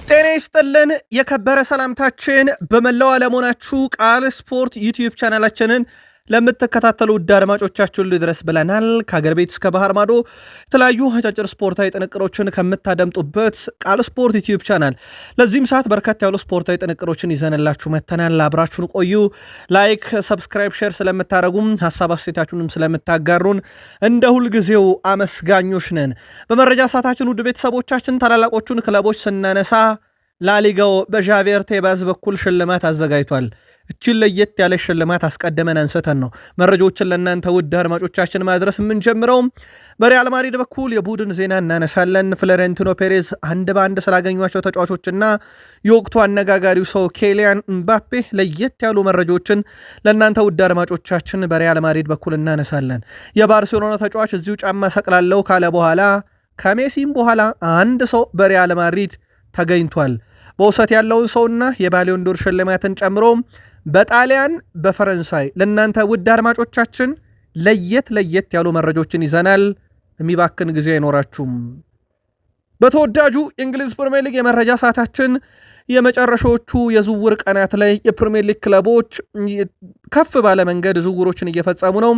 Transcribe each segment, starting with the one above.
ጤና ይስጥልን የከበረ ሰላምታችን በመላው ዓለሞናችሁ ቃል ስፖርት ዩቲዩብ ቻናላችንን ለምትከታተሉ ውድ አድማጮቻችን ድረስ ብለናል። ከሀገር ቤት እስከ ባህር ማዶ የተለያዩ አጫጭር ስፖርታዊ ጥንቅሮችን ከምታደምጡበት ቃል ስፖርት ዩቲዩብ ቻናል ለዚህም ሰዓት በርከት ያሉ ስፖርታዊ ጥንቅሮችን ይዘንላችሁ መተናል። አብራችሁን ቆዩ። ላይክ፣ ሰብስክራይብ፣ ሼር ስለምታደረጉም ሀሳብ አስተያየታችሁንም ስለምታጋሩን እንደ ሁልጊዜው አመስጋኞች ነን። በመረጃ ሰዓታችን ውድ ቤተሰቦቻችን ታላላቆቹን ክለቦች ስናነሳ ላሊጋው በዣቪየር ቴባዝ በኩል ሽልማት አዘጋጅቷል። እችን ለየት ያለ ሽልማት አስቀድመን አንስተን ነው መረጃዎችን ለእናንተ ውድ አድማጮቻችን ማድረስ የምንጀምረው። በሪያል ማድሪድ በኩል የቡድን ዜና እናነሳለን። ፍሎሬንቲኖ ፔሬዝ አንድ በአንድ ስላገኟቸው ተጫዋቾችና የወቅቱ አነጋጋሪው ሰው ኬሊያን ምባፔ ለየት ያሉ መረጃዎችን ለእናንተ ውድ አድማጮቻችን በሪያል ማድሪድ በኩል እናነሳለን። የባርሴሎና ተጫዋች እዚሁ ጫማ ሰቅላለው ካለ በኋላ ከሜሲም በኋላ አንድ ሰው በሪያል ማድሪድ ተገኝቷል። በውሰት ያለውን ሰውና የባሊዮን ዶር ሽልማትን ጨምሮ በጣሊያን በፈረንሳይ ለእናንተ ውድ አድማጮቻችን ለየት ያሉ መረጃዎችን ይዘናል። የሚባክን ጊዜ አይኖራችሁም። በተወዳጁ የእንግሊዝ ፕሪሚየር ሊግ የመረጃ ሰዓታችን የመጨረሻዎቹ የዝውውር ቀናት ላይ የፕሪሚየር ሊግ ክለቦች ከፍ ባለ መንገድ ዝውውሮችን እየፈጸሙ ነው።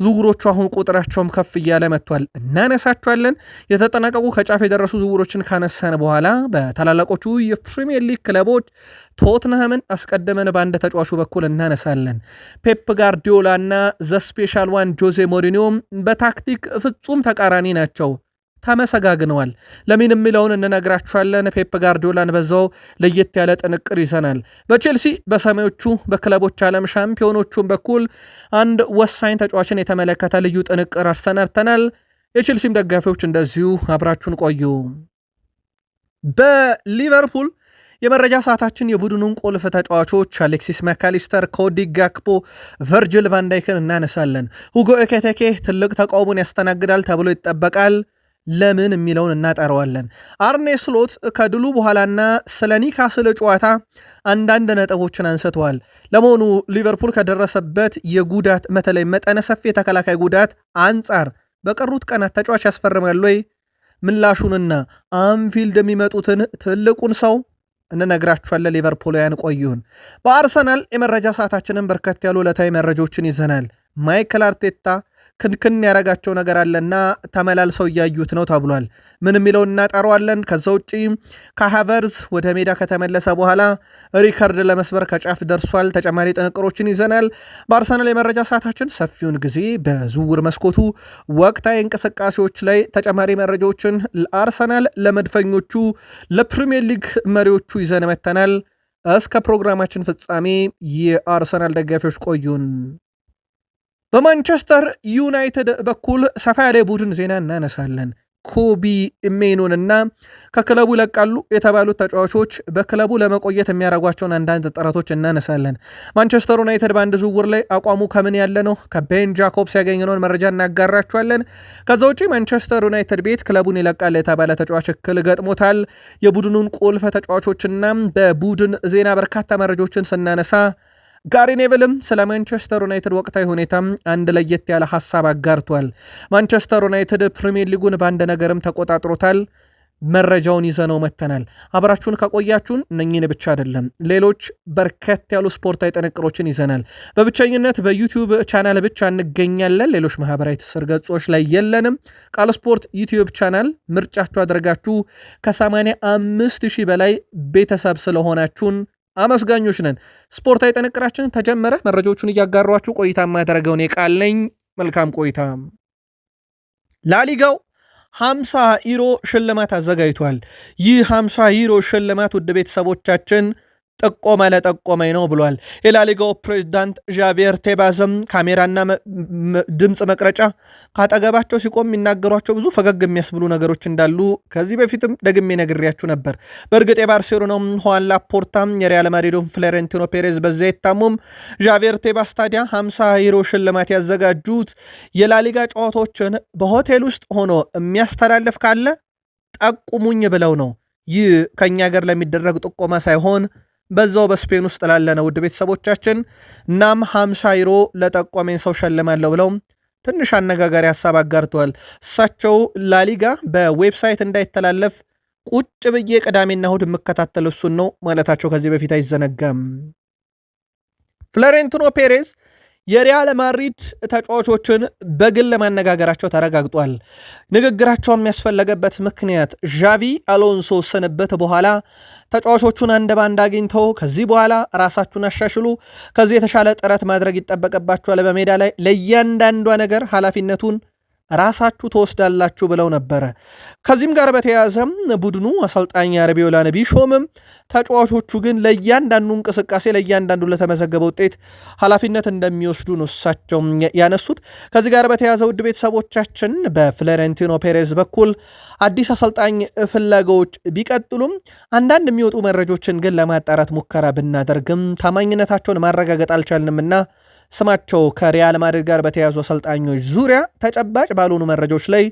ዝውውሮቹ አሁን ቁጥራቸውም ከፍ እያለ መጥቷል። እናነሳቸዋለን። የተጠናቀቁ ከጫፍ የደረሱ ዝውውሮችን ካነሳን በኋላ በታላላቆቹ የፕሪሚየር ሊግ ክለቦች ቶትንሃምን አስቀድመን በአንድ ተጫዋቹ በኩል እናነሳለን። ፔፕ ጋርዲዮላ እና ዘ ስፔሻል ዋን ጆዜ ሞሪኒዮ በታክቲክ ፍጹም ተቃራኒ ናቸው። ተመሰጋግነዋል። ለምን የሚለውን እንነግራችኋለን። ፔፕ ጋርዲዮላን በዛው ለየት ያለ ጥንቅር ይዘናል። በቼልሲ በሰማዮቹ በክለቦች ዓለም ሻምፒዮኖቹን በኩል አንድ ወሳኝ ተጫዋችን የተመለከተ ልዩ ጥንቅር አሰናድተናል። የቼልሲም ደጋፊዎች እንደዚሁ አብራችሁን ቆዩ። በሊቨርፑል የመረጃ ሰዓታችን የቡድኑን ቁልፍ ተጫዋቾች አሌክሲስ ማካሊስተር፣ ኮዲ ጋክፖ፣ ቨርጅል ቫንዳይክን እናነሳለን። ሁጎ ኤኪቲኬ ትልቅ ተቃውሞን ያስተናግዳል ተብሎ ይጠበቃል። ለምን የሚለውን እናጠረዋለን። አርኔ ስሎት ከድሉ በኋላና ስለ ኒውካስል ጨዋታ አንዳንድ ነጥቦችን አንስተዋል። ለመሆኑ ሊቨርፑል ከደረሰበት የጉዳት በተለይ መጠነ ሰፊ የተከላካይ ጉዳት አንጻር በቀሩት ቀናት ተጫዋች ያስፈርማል ወይ? ምላሹንና አንፊልድ የሚመጡትን ትልቁን ሰው እንነግራችኋለን። ሊቨርፑልያን ቆዩን። በአርሰናል የመረጃ ሰዓታችንን በርከት ያሉ ዕለታዊ መረጃዎችን ይዘናል። ማይክል አርቴታ ክንክን ያረጋቸው ነገር አለና ተመላልሰው እያዩት ነው ተብሏል። ምን የሚለውን እናጠረዋለን። ከዛ ውጪ ከሃቨርዝ ወደ ሜዳ ከተመለሰ በኋላ ሪከርድ ለመስበር ከጫፍ ደርሷል። ተጨማሪ ጥንቅሮችን ይዘናል። በአርሰናል የመረጃ ሰዓታችን ሰፊውን ጊዜ በዝውውር መስኮቱ ወቅታዊ እንቅስቃሴዎች ላይ ተጨማሪ መረጃዎችን ለአርሰናል፣ ለመድፈኞቹ፣ ለፕሪሚየር ሊግ መሪዎቹ ይዘን መተናል። እስከ ፕሮግራማችን ፍጻሜ የአርሰናል ደጋፊዎች ቆዩን። በማንቸስተር ዩናይትድ በኩል ሰፋ ያለ ቡድን ዜና እናነሳለን። ኮቢ ሜኑንና ከክለቡ ይለቃሉ የተባሉት ተጫዋቾች በክለቡ ለመቆየት የሚያደርጓቸውን አንዳንድ ጥረቶች እናነሳለን። ማንቸስተር ዩናይትድ በአንድ ዝውውር ላይ አቋሙ ከምን ያለ ነው? ከቤን ጃኮብስ ያገኘነውን መረጃ እናጋራችኋለን። ከዛ ውጪ ማንቸስተር ዩናይትድ ቤት ክለቡን ይለቃል የተባለ ተጫዋች እክል ገጥሞታል። የቡድኑን ቁልፍ ተጫዋቾችና በቡድን ዜና በርካታ መረጃዎችን ስናነሳ ጋሪ ኔቭልም ስለ ማንቸስተር ዩናይትድ ወቅታዊ ሁኔታ አንድ ለየት ያለ ሐሳብ አጋርቷል። ማንቸስተር ዩናይትድ ፕሪሚየር ሊጉን በአንድ ነገርም ተቆጣጥሮታል። መረጃውን ይዘነው መተናል። አብራችሁን ከቆያችሁን እነኚህን ብቻ አይደለም ሌሎች በርከት ያሉ ስፖርታዊ ጥንቅሮችን ይዘናል። በብቸኝነት በዩቲዩብ ቻናል ብቻ እንገኛለን። ሌሎች ማህበራዊ ትስስር ገጾች ላይ የለንም። ቃል ስፖርት ዩቲዩብ ቻናል ምርጫችሁ አድርጋችሁ ከ85,000 በላይ ቤተሰብ ስለሆናችሁን አመስጋኞች ነን። ስፖርታዊ ጥንቅራችን ተጀመረ። መረጃዎቹን እያጋሯችሁ ቆይታ የማያደረገውን የቃል ነኝ። መልካም ቆይታ። ላሊጋው 50 ዩሮ ሽልማት አዘጋጅቷል። ይህ 50 ዩሮ ሽልማት ውድ ቤተሰቦቻችን ጠቆመ ለጠቆመኝ ነው ብሏል። የላሊጋው ፕሬዝዳንት ዣቪየር ቴባዝም ካሜራና ድምፅ መቅረጫ ካጠገባቸው ሲቆም የሚናገሯቸው ብዙ ፈገግ የሚያስብሉ ነገሮች እንዳሉ ከዚህ በፊትም ደግሜ ነግሬያችሁ ነበር። በእርግጥ የባርሴሎናው ሁዋን ላፖርታ፣ የሪያል ማድሪዱን ፍሎሬንቲኖ ፔሬዝ በዚያ ይታሙም። ዣቪየር ቴባስ ታዲያ 50 ዩሮ ሽልማት ያዘጋጁት የላሊጋ ጨዋታዎችን በሆቴል ውስጥ ሆኖ የሚያስተላልፍ ካለ ጠቁሙኝ ብለው ነው። ይህ ከእኛ ሀገር ለሚደረግ ጥቆማ ሳይሆን በዛው በስፔን ውስጥ ላለነው ውድ ቤተሰቦቻችን። እናም 50 ዩሮ ለጠቆመኝ ሰው ሸልማለሁ ብለው ትንሽ አነጋጋሪ ሐሳብ አጋርተዋል። እሳቸው ላሊጋ በዌብሳይት እንዳይተላለፍ ቁጭ ብዬ ቅዳሜና እሁድ የምከታተል እሱን ነው ማለታቸው ከዚህ በፊት አይዘነጋም። ፍሎሬንቲኖ ፔሬዝ የሪያል ማድሪድ ተጫዋቾችን በግል ማነጋገራቸው ተረጋግጧል። ንግግራቸው የሚያስፈለገበት ምክንያት ዣቪ አሎንሶ ስንብት በኋላ ተጫዋቾቹን አንድ ባንድ አግኝተው ከዚህ በኋላ ራሳችሁን አሻሽሉ፣ ከዚህ የተሻለ ጥረት ማድረግ ይጠበቅባችኋል፣ በሜዳ ላይ ለእያንዳንዷ ነገር ኃላፊነቱን ራሳችሁ ተወስዳላችሁ ብለው ነበረ። ከዚህም ጋር በተያያዘም ቡድኑ አሰልጣኝ አርቢዮላን ቢሾምም ተጫዋቾቹ ግን ለእያንዳንዱ እንቅስቃሴ ለእያንዳንዱ ለተመዘገበ ውጤት ኃላፊነት እንደሚወስዱ ነው እሳቸው ያነሱት። ከዚህ ጋር በተያያዘ ውድ ቤተሰቦቻችን በፍሎሬንቲኖ ፔሬዝ በኩል አዲስ አሰልጣኝ ፍላጎች ቢቀጥሉም አንዳንድ የሚወጡ መረጃዎችን ግን ለማጣራት ሙከራ ብናደርግም ታማኝነታቸውን ማረጋገጥ አልቻልንምና ስማቸው ከሪያል ማድሪድ ጋር በተያዙ አሰልጣኞች ዙሪያ ተጨባጭ ባልሆኑ መረጃዎች ላይ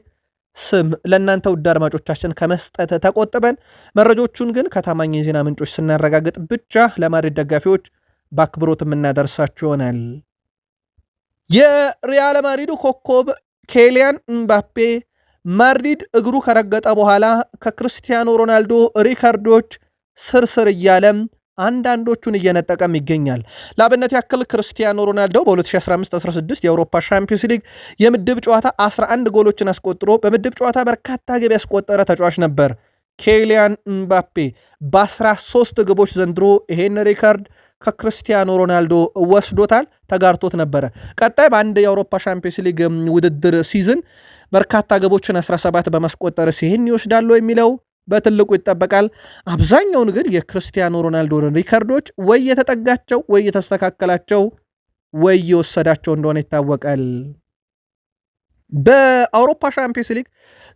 ስም ለእናንተ ውድ አድማጮቻችን ከመስጠት ተቆጥበን መረጃዎቹን ግን ከታማኝ የዜና ምንጮች ስናረጋግጥ ብቻ ለማድሪድ ደጋፊዎች በአክብሮት የምናደርሳችሁ ይሆናል። የሪያል ማድሪዱ ኮከብ ኬሊያን ምባፔ ማድሪድ እግሩ ከረገጠ በኋላ ከክርስቲያኖ ሮናልዶ ሪካርዶች ስርስር እያለም አንዳንዶቹን እየነጠቀም ይገኛል። ለአብነት ያክል ክርስቲያኖ ሮናልዶ በ2015-16 የአውሮፓ ሻምፒዮንስ ሊግ የምድብ ጨዋታ 11 ጎሎችን አስቆጥሮ በምድብ ጨዋታ በርካታ ግብ ያስቆጠረ ተጫዋች ነበር። ኬሊያን ምባፔ በ13 ግቦች ዘንድሮ ይሄን ሪካርድ ከክርስቲያኖ ሮናልዶ ወስዶታል፣ ተጋርቶት ነበረ። ቀጣይ በአንድ የአውሮፓ ሻምፒዮንስ ሊግ ውድድር ሲዝን በርካታ ግቦችን 17 በማስቆጠር ሲሄን ይወስዳሉ የሚለው በትልቁ ይጠበቃል። አብዛኛውን ግን የክርስቲያኖ ሮናልዶ ሪካርዶች ወይ የተጠጋቸው ወይ የተስተካከላቸው ወይ የወሰዳቸው እንደሆነ ይታወቃል። በአውሮፓ ሻምፒዮንስ ሊግ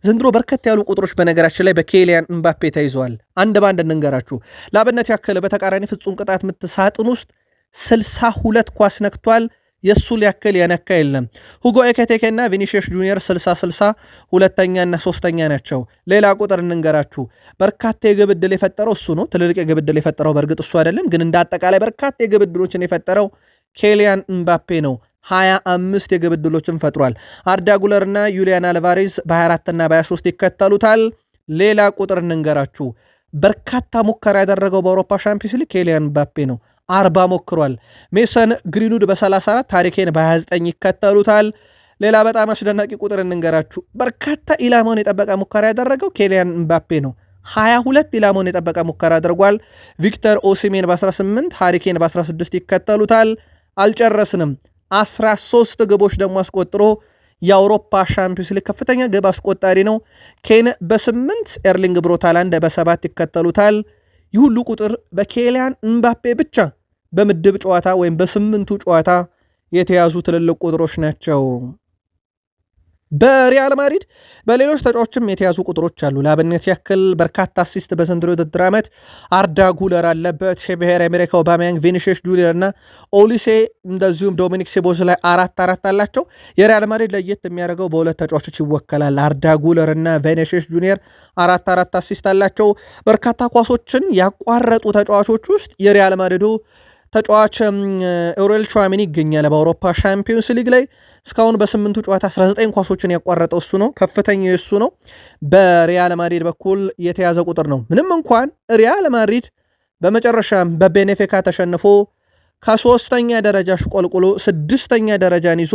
ዘንድሮ በርከት ያሉ ቁጥሮች በነገራችን ላይ በኬሊያን ምባፔ ተይዘዋል። አንድ ባንድ እንንገራችሁ። ለአብነት ያክል በተቃራኒ ፍጹም ቅጣት ምት ሳጥን ውስጥ 62 ኳስ ነክቷል። የሱ ሊያክል የነካ የለም። ሁጎ ኤኬቴኬና ቪኒሺየስ ጁኒየር 60-60 ሁለተኛና ሶስተኛ ናቸው። ሌላ ቁጥር እንንገራችሁ። በርካታ የግብ ዕድል የፈጠረው እሱ ነው። ትልልቅ የግብ ዕድል የፈጠረው በእርግጥ እሱ አይደለም፣ ግን እንደ አጠቃላይ በርካታ የግብ ዕድሎችን የፈጠረው ኬሊያን ምባፔ ነው። 25 የግብ ዕድሎችን ፈጥሯል። አርዳ ጉለርና ዩሊያን አልቫሬዝ በ24ና በ23 ይከተሉታል። ሌላ ቁጥር እንንገራችሁ። በርካታ ሙከራ ያደረገው በአውሮፓ ሻምፒዮንስ ሊግ ኬሊያን ምባፔ ነው። 40 ሞክሯል። ሜሰን ግሪንውድ በ34 ሃሪኬን በ29 ይከተሉታል። ሌላ በጣም አስደናቂ ቁጥር እንንገራችሁ። በርካታ ኢላማውን የጠበቀ ሙከራ ያደረገው ኬሊያን ምባፔ ነው። 22 ኢላማውን የጠበቀ ሙከራ አድርጓል። ቪክተር ኦሲሜን በ18 ሃሪኬን በ16 ይከተሉታል። አልጨረስንም። 13 ግቦች ደግሞ አስቆጥሮ የአውሮፓ ሻምፒዮንስ ሊግ ከፍተኛ ግብ አስቆጣሪ ነው። ኬን በ8 ኤርሊንግ ብሮት ሃላንድ በ7 ይከተሉታል። ይህ ሁሉ ቁጥር በኬሊያን ምባፔ ብቻ በምድብ ጨዋታ ወይም በ8ቱ ጨዋታ የተያዙ ትልልቅ ቁጥሮች ናቸው። በሪያል ማድሪድ በሌሎች ተጫዋቾችም የተያዙ ቁጥሮች አሉ። ለአብነት ያክል በርካታ አሲስት በዘንድሮ የውድድር ዓመት አርዳ ጉለር አለበት። ሼብሄር ኤሜሪካ፣ ኦባሜያንግ፣ ቪኒሺየስ ጁኒየር እና ኦሊሴ እንደዚሁም ዶሚኒክ ሴቦዝ ላይ 4 አላቸው። የሪያል ማድሪድ ለየት የሚያደርገው በሁለት ተጫዋቾች ይወከላል። አርዳ ጉለር እና ቪኒሺየስ ጁኒየር 4 አሲስት አላቸው። በርካታ ኳሶችን ያቋረጡ ተጫዋቾች ውስጥ የሪያል ማድሪዱ ተጫዋች ኡሪየል ቹዋሜኒ ይገኛል። በአውሮፓ ሻምፒዮንስ ሊግ ላይ እስካሁን በ8ቱ ጨዋታ 19 ኳሶችን ያቋረጠው እሱ ነው። ከፍተኛው እሱ ነው። በሪያል ማድሪድ በኩል የተያዘ ቁጥር ነው። ምንም እንኳን ሪያል ማድሪድ በመጨረሻም በቤኔፊካ ተሸንፎ ከ3ኛ ደረጃ ሽቆልቁሎ 6ኛ ደረጃን ይዞ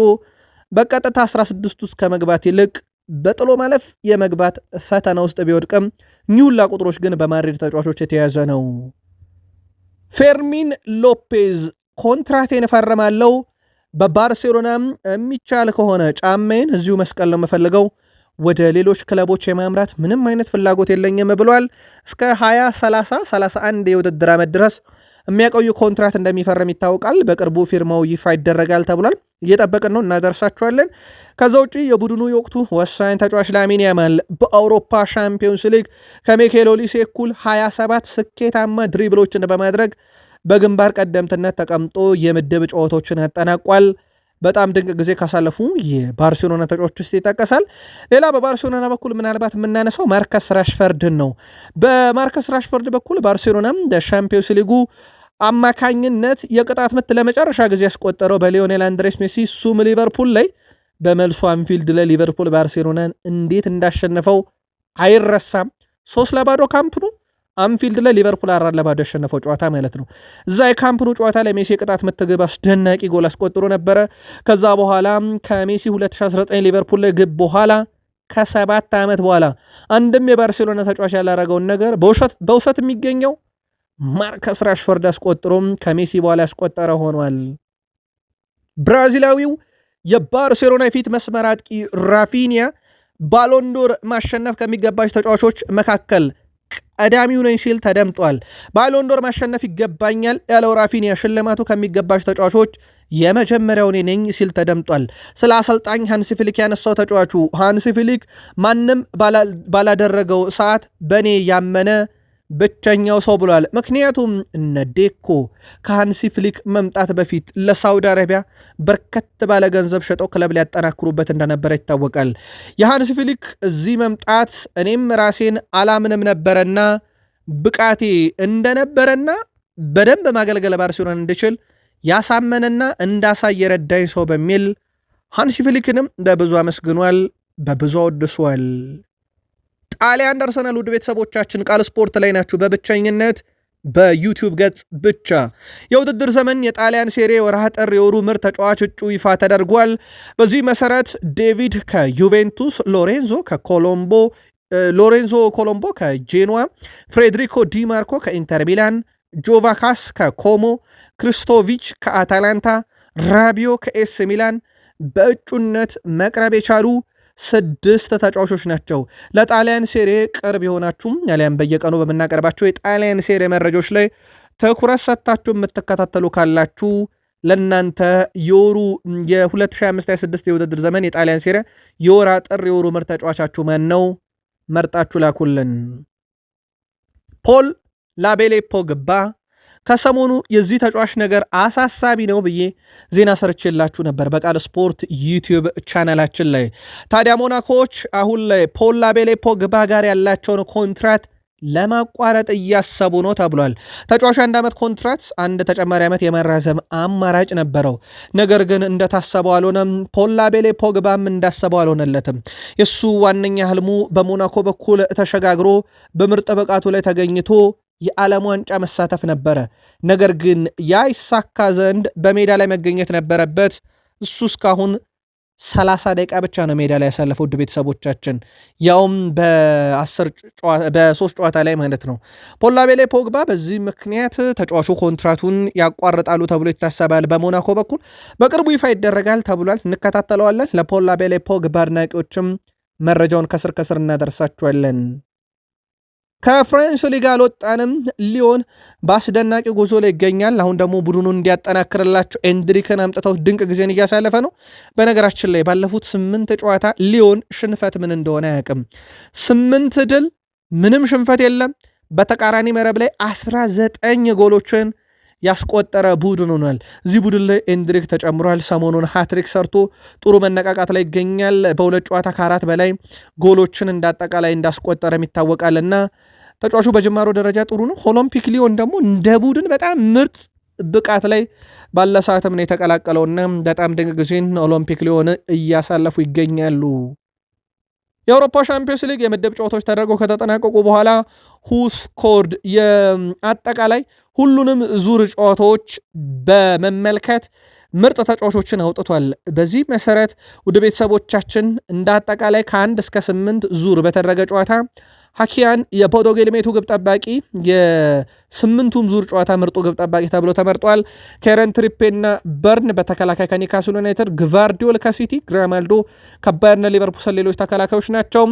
በቀጥታ 16 ውስጥ ከመግባት ይልቅ በጥሎ ማለፍ የመግባት ፈተና ውስጥ ቢወድቅም ኒውላ ቁጥሮች ግን በማድሪድ ተጫዋቾች የተያዘ ነው። ፌርሚን ሎፔዝ ኮንትራቴን እፈርማለሁ፣ በባርሴሎናም የሚቻል ከሆነ ጫሜን እዚሁ መስቀል ነው የምፈልገው፣ ወደ ሌሎች ክለቦች የማምራት ምንም አይነት ፍላጎት የለኝም ብሏል። እስከ 2031 የውድድር ዓመት ድረስ የሚያቆዩ ኮንትራት እንደሚፈርም ይታወቃል። በቅርቡ ፊርማው ይፋ ይደረጋል ተብሏል። እየጠበቅን ነው፣ እናደርሳችኋለን። ከዛ ውጪ የቡድኑ የወቅቱ ወሳኝ ተጫዋች ላሚን ያማል በአውሮፓ ሻምፒዮንስ ሊግ ከሚኬል ኦሊሴ እኩል 27 ስኬታማ ድሪብሎችን በማድረግ በግንባር ቀደምትነት ተቀምጦ የምድብ ጨዋታዎችን አጠናቋል። በጣም ድንቅ ጊዜ ካሳለፉ የባርሴሎና ተጫዋቾች ውስጥ ይጠቀሳል። ሌላ በባርሴሎና በኩል ምናልባት የምናነሳው ማርከስ ራሽፈርድን ነው። በማርከስ ራሽፈርድ በኩል ባርሴሎናም በሻምፒዮንስ ሊጉ አማካኝነት የቅጣት ምት ለመጨረሻ ጊዜ ያስቆጠረው በሊዮኔል አንድሬስ ሜሲ ሱም ሊቨርፑል ላይ በመልሱ አንፊልድ ላይ ሊቨርፑል ባርሴሎናን እንዴት እንዳሸነፈው አይረሳም። 3-0 ካምፕ ኑ አንፊልድ ላይ ሊቨርፑል 4-0 ያሸነፈው ጨዋታ ማለት ነው። እዛ የካምፕ ኑ ጨዋታ ላይ ሜሲ ቅጣት ምት ግብ አስደናቂ ጎል አስቆጥሮ ነበረ። ከዛ በኋላ ከሜሲ 2019 ሊቨርፑል ላይ ግብ በኋላ ከ7 ዓመት በኋላ አንድም የባርሴሎና ተጫዋች ያላረገውን ነገር በውሰት የሚገኘው ማርከስ ራሽፎርድ አስቆጥሮም ከሜሲ በኋላ ያስቆጠረ ሆኗል። ብራዚላዊው የባርሴሎና የፊት መስመር አጥቂ ራፊኒያ ባሎንዶር ማሸነፍ ከሚገባቸው ተጫዋቾች መካከል ቀዳሚው ነኝ ሲል ተደምጧል። ባሎንዶር ማሸነፍ ይገባኛል ያለው ራፊኒያ ሽልማቱ ከሚገባቸው ተጫዋቾች የመጀመሪያው ነኝ ሲል ተደምጧል። ስለ አሰልጣኝ ሃንሲ ፍሊክ ያነሳው ተጫዋቹ ሃንሲ ፍሊክ ማንም ባላደረገው ሰዓት በኔ ያመነ ብቸኛው ሰው ብሏል። ምክንያቱም እነ ዴኮ ከሃንሲ ፍሊክ መምጣት በፊት ለሳውዲ አረቢያ በርከት ባለ ገንዘብ ሸጠው ክለብ ሊያጠናክሩበት እንደነበረ ይታወቃል። የሃንሲ ፍሊክ እዚህ መምጣት እኔም ራሴን አላምንም ነበረና ብቃቴ እንደነበረና በደንብ ማገልገል ባርሴሎና እንድችል ያሳመነና እንዳሳይ የረዳኝ ሰው በሚል ሃንሲ ፍሊክንም በብዙ አመስግኗል፣ በብዙ አወድሷል። ጣሊያን ደርሰናል። ውድ ቤተሰቦቻችን ቃል ስፖርት ላይ ናችሁ። በብቸኝነት በዩቲዩብ ገጽ ብቻ የውድድር ዘመን የጣሊያን ሴሪ ወርሃ ጥር የወሩ ምርጥ ተጫዋች እጩ ይፋ ተደርጓል። በዚህ መሰረት ዴቪድ ከዩቬንቱስ፣ ሎሬንዞ ኮሎምቦ ከጄኖዋ፣ ፍሬድሪኮ ዲማርኮ ከኢንተር ሚላን፣ ጆቫካስ ከኮሞ፣ ክሪስቶቪች ከአታላንታ፣ ራቢዮ ከኤስ ሚላን በእጩነት መቅረብ የቻሉ 6 ተጫዋቾች ናቸው። ለጣሊያን ሴሪ ቅርብ የሆናችሁም ያሊያም በየቀኑ በምናቀርባቸው የጣሊያን ሴሪ መረጃዎች ላይ ትኩረት ሰጥታችሁ የምትከታተሉ ካላችሁ ለእናንተ የወሩ የ2025/26 የውድድር ዘመን የጣሊያን ሴሪ የወር ጥር የወሩ ምርጥ ተጫዋቻችሁ ማን ነው? መርጣችሁ ላኩልን። ፖል ላቤሌ ፖግባ ከሰሞኑ የዚህ ተጫዋች ነገር አሳሳቢ ነው ብዬ ዜና ሰርቼላችሁ ነበር በቃል ስፖርት ዩቲዩብ ቻናላችን ላይ። ታዲያ ሞናኮዎች አሁን ላይ ፖል ላቤሌ ፖግባ ጋር ያላቸውን ኮንትራት ለማቋረጥ እያሰቡ ነው ተብሏል። ተጫዋቹ 1 ዓመት ኮንትራት አንድ ተጨማሪ ዓመት የመራዘም አማራጭ ነበረው። ነገር ግን እንደታሰበው አልሆነም። ፖል ላቤሌ ፖግባም እንዳሰበው አልሆነለትም። የሱ ዋነኛ ህልሙ በሞናኮ በኩል ተሸጋግሮ በምርጥ ብቃቱ ላይ ተገኝቶ የዓለም ዋንጫ መሳተፍ ነበረ። ነገር ግን ያ ይሳካ ዘንድ በሜዳ ላይ መገኘት ነበረበት። እሱ እስካሁን 30 ደቂቃ ብቻ ነው ሜዳ ላይ ያሳለፈው። ውድ ቤተሰቦቻችን ያውም በ3 ጨዋታ ላይ ማለት ነው። ፖል ላቤሌ ፖግባ በዚህ ምክንያት ተጫዋቹ ኮንትራቱን ያቋርጣሉ ተብሎ ይታሰባል። በሞናኮ በኩል በቅርቡ ይፋ ይደረጋል ተብሏል። እንከታተለዋለን። ለፖል ላቤሌ ፖግባ አድናቂዎችም መረጃውን ከስር እናደርሳችኋለን። ከፍሬንች ሊግ አልወጣንም። ሊዮን በአስደናቂ ጉዞ ላይ ይገኛል። አሁን ደግሞ ቡድኑን እንዲያጠናክርላቸው ኤንድሪክን አምጥተው ድንቅ ጊዜን እያሳለፈ ነው። በነገራችን ላይ ባለፉት 8 ጨዋታ ሊዮን ሽንፈት ምን እንደሆነ አያውቅም። 8 ድል፣ ምንም ሽንፈት የለም። በተቃራኒ መረብ ላይ 19 ጎሎችን ያስቆጠረ ቡድን ሆኗል። እዚህ ቡድን ላይ ኤንድሪክ ተጨምሯል። ሰሞኑን ሃትሪክ ሰርቶ ጥሩ መነቃቃት ላይ ይገኛል። በ2 ጨዋታ ከ4 በላይ ጎሎችን እንዳጠቃላይ እንዳስቆጠረም ይታወቃልና ተጫዋቹ በጅማሮ ደረጃ ጥሩ ነው። ኦሎምፒክ ሊዮን ደግሞ እንደ ቡድን በጣም ምርጥ ብቃት ላይ ባለ ሰዓትም ነው የተቀላቀለውና በጣም ድንቅ ጊዜን ኦሎምፒክ ሊዮን እያሳለፉ ይገኛሉ። የአውሮፓ ሻምፒዮንስ ሊግ የምድብ ጨዋታዎች ተደርገው ከተጠናቀቁ በኋላ ሁስኮርድ የአጠቃላይ ሁሉንም ዙር ጨዋታዎች በመመልከት ምርጥ ተጫዋቾችን አውጥቷል። በዚህ መሰረት ውድ ቤተሰቦቻችን እንደ አጠቃላይ ከ1 እስከ 8 ዙር በተደረገ ጨዋታ ሐኪያን የፖዶ ጌልሜቱ ግብ ጠባቂ የ8ቱም ዙር ጨዋታ ምርጡ ግብ ጠባቂ ተብሎ ተመርጧል። ኬረን ትሪፔና በርን በተከላካይ ከኒካስል ዩናይትድ፣ ግቫርዲዮል ከሲቲ፣ ግራማልዶ ከባየርና ሊቨርፑል ሌሎች ተከላካዮች ናቸው።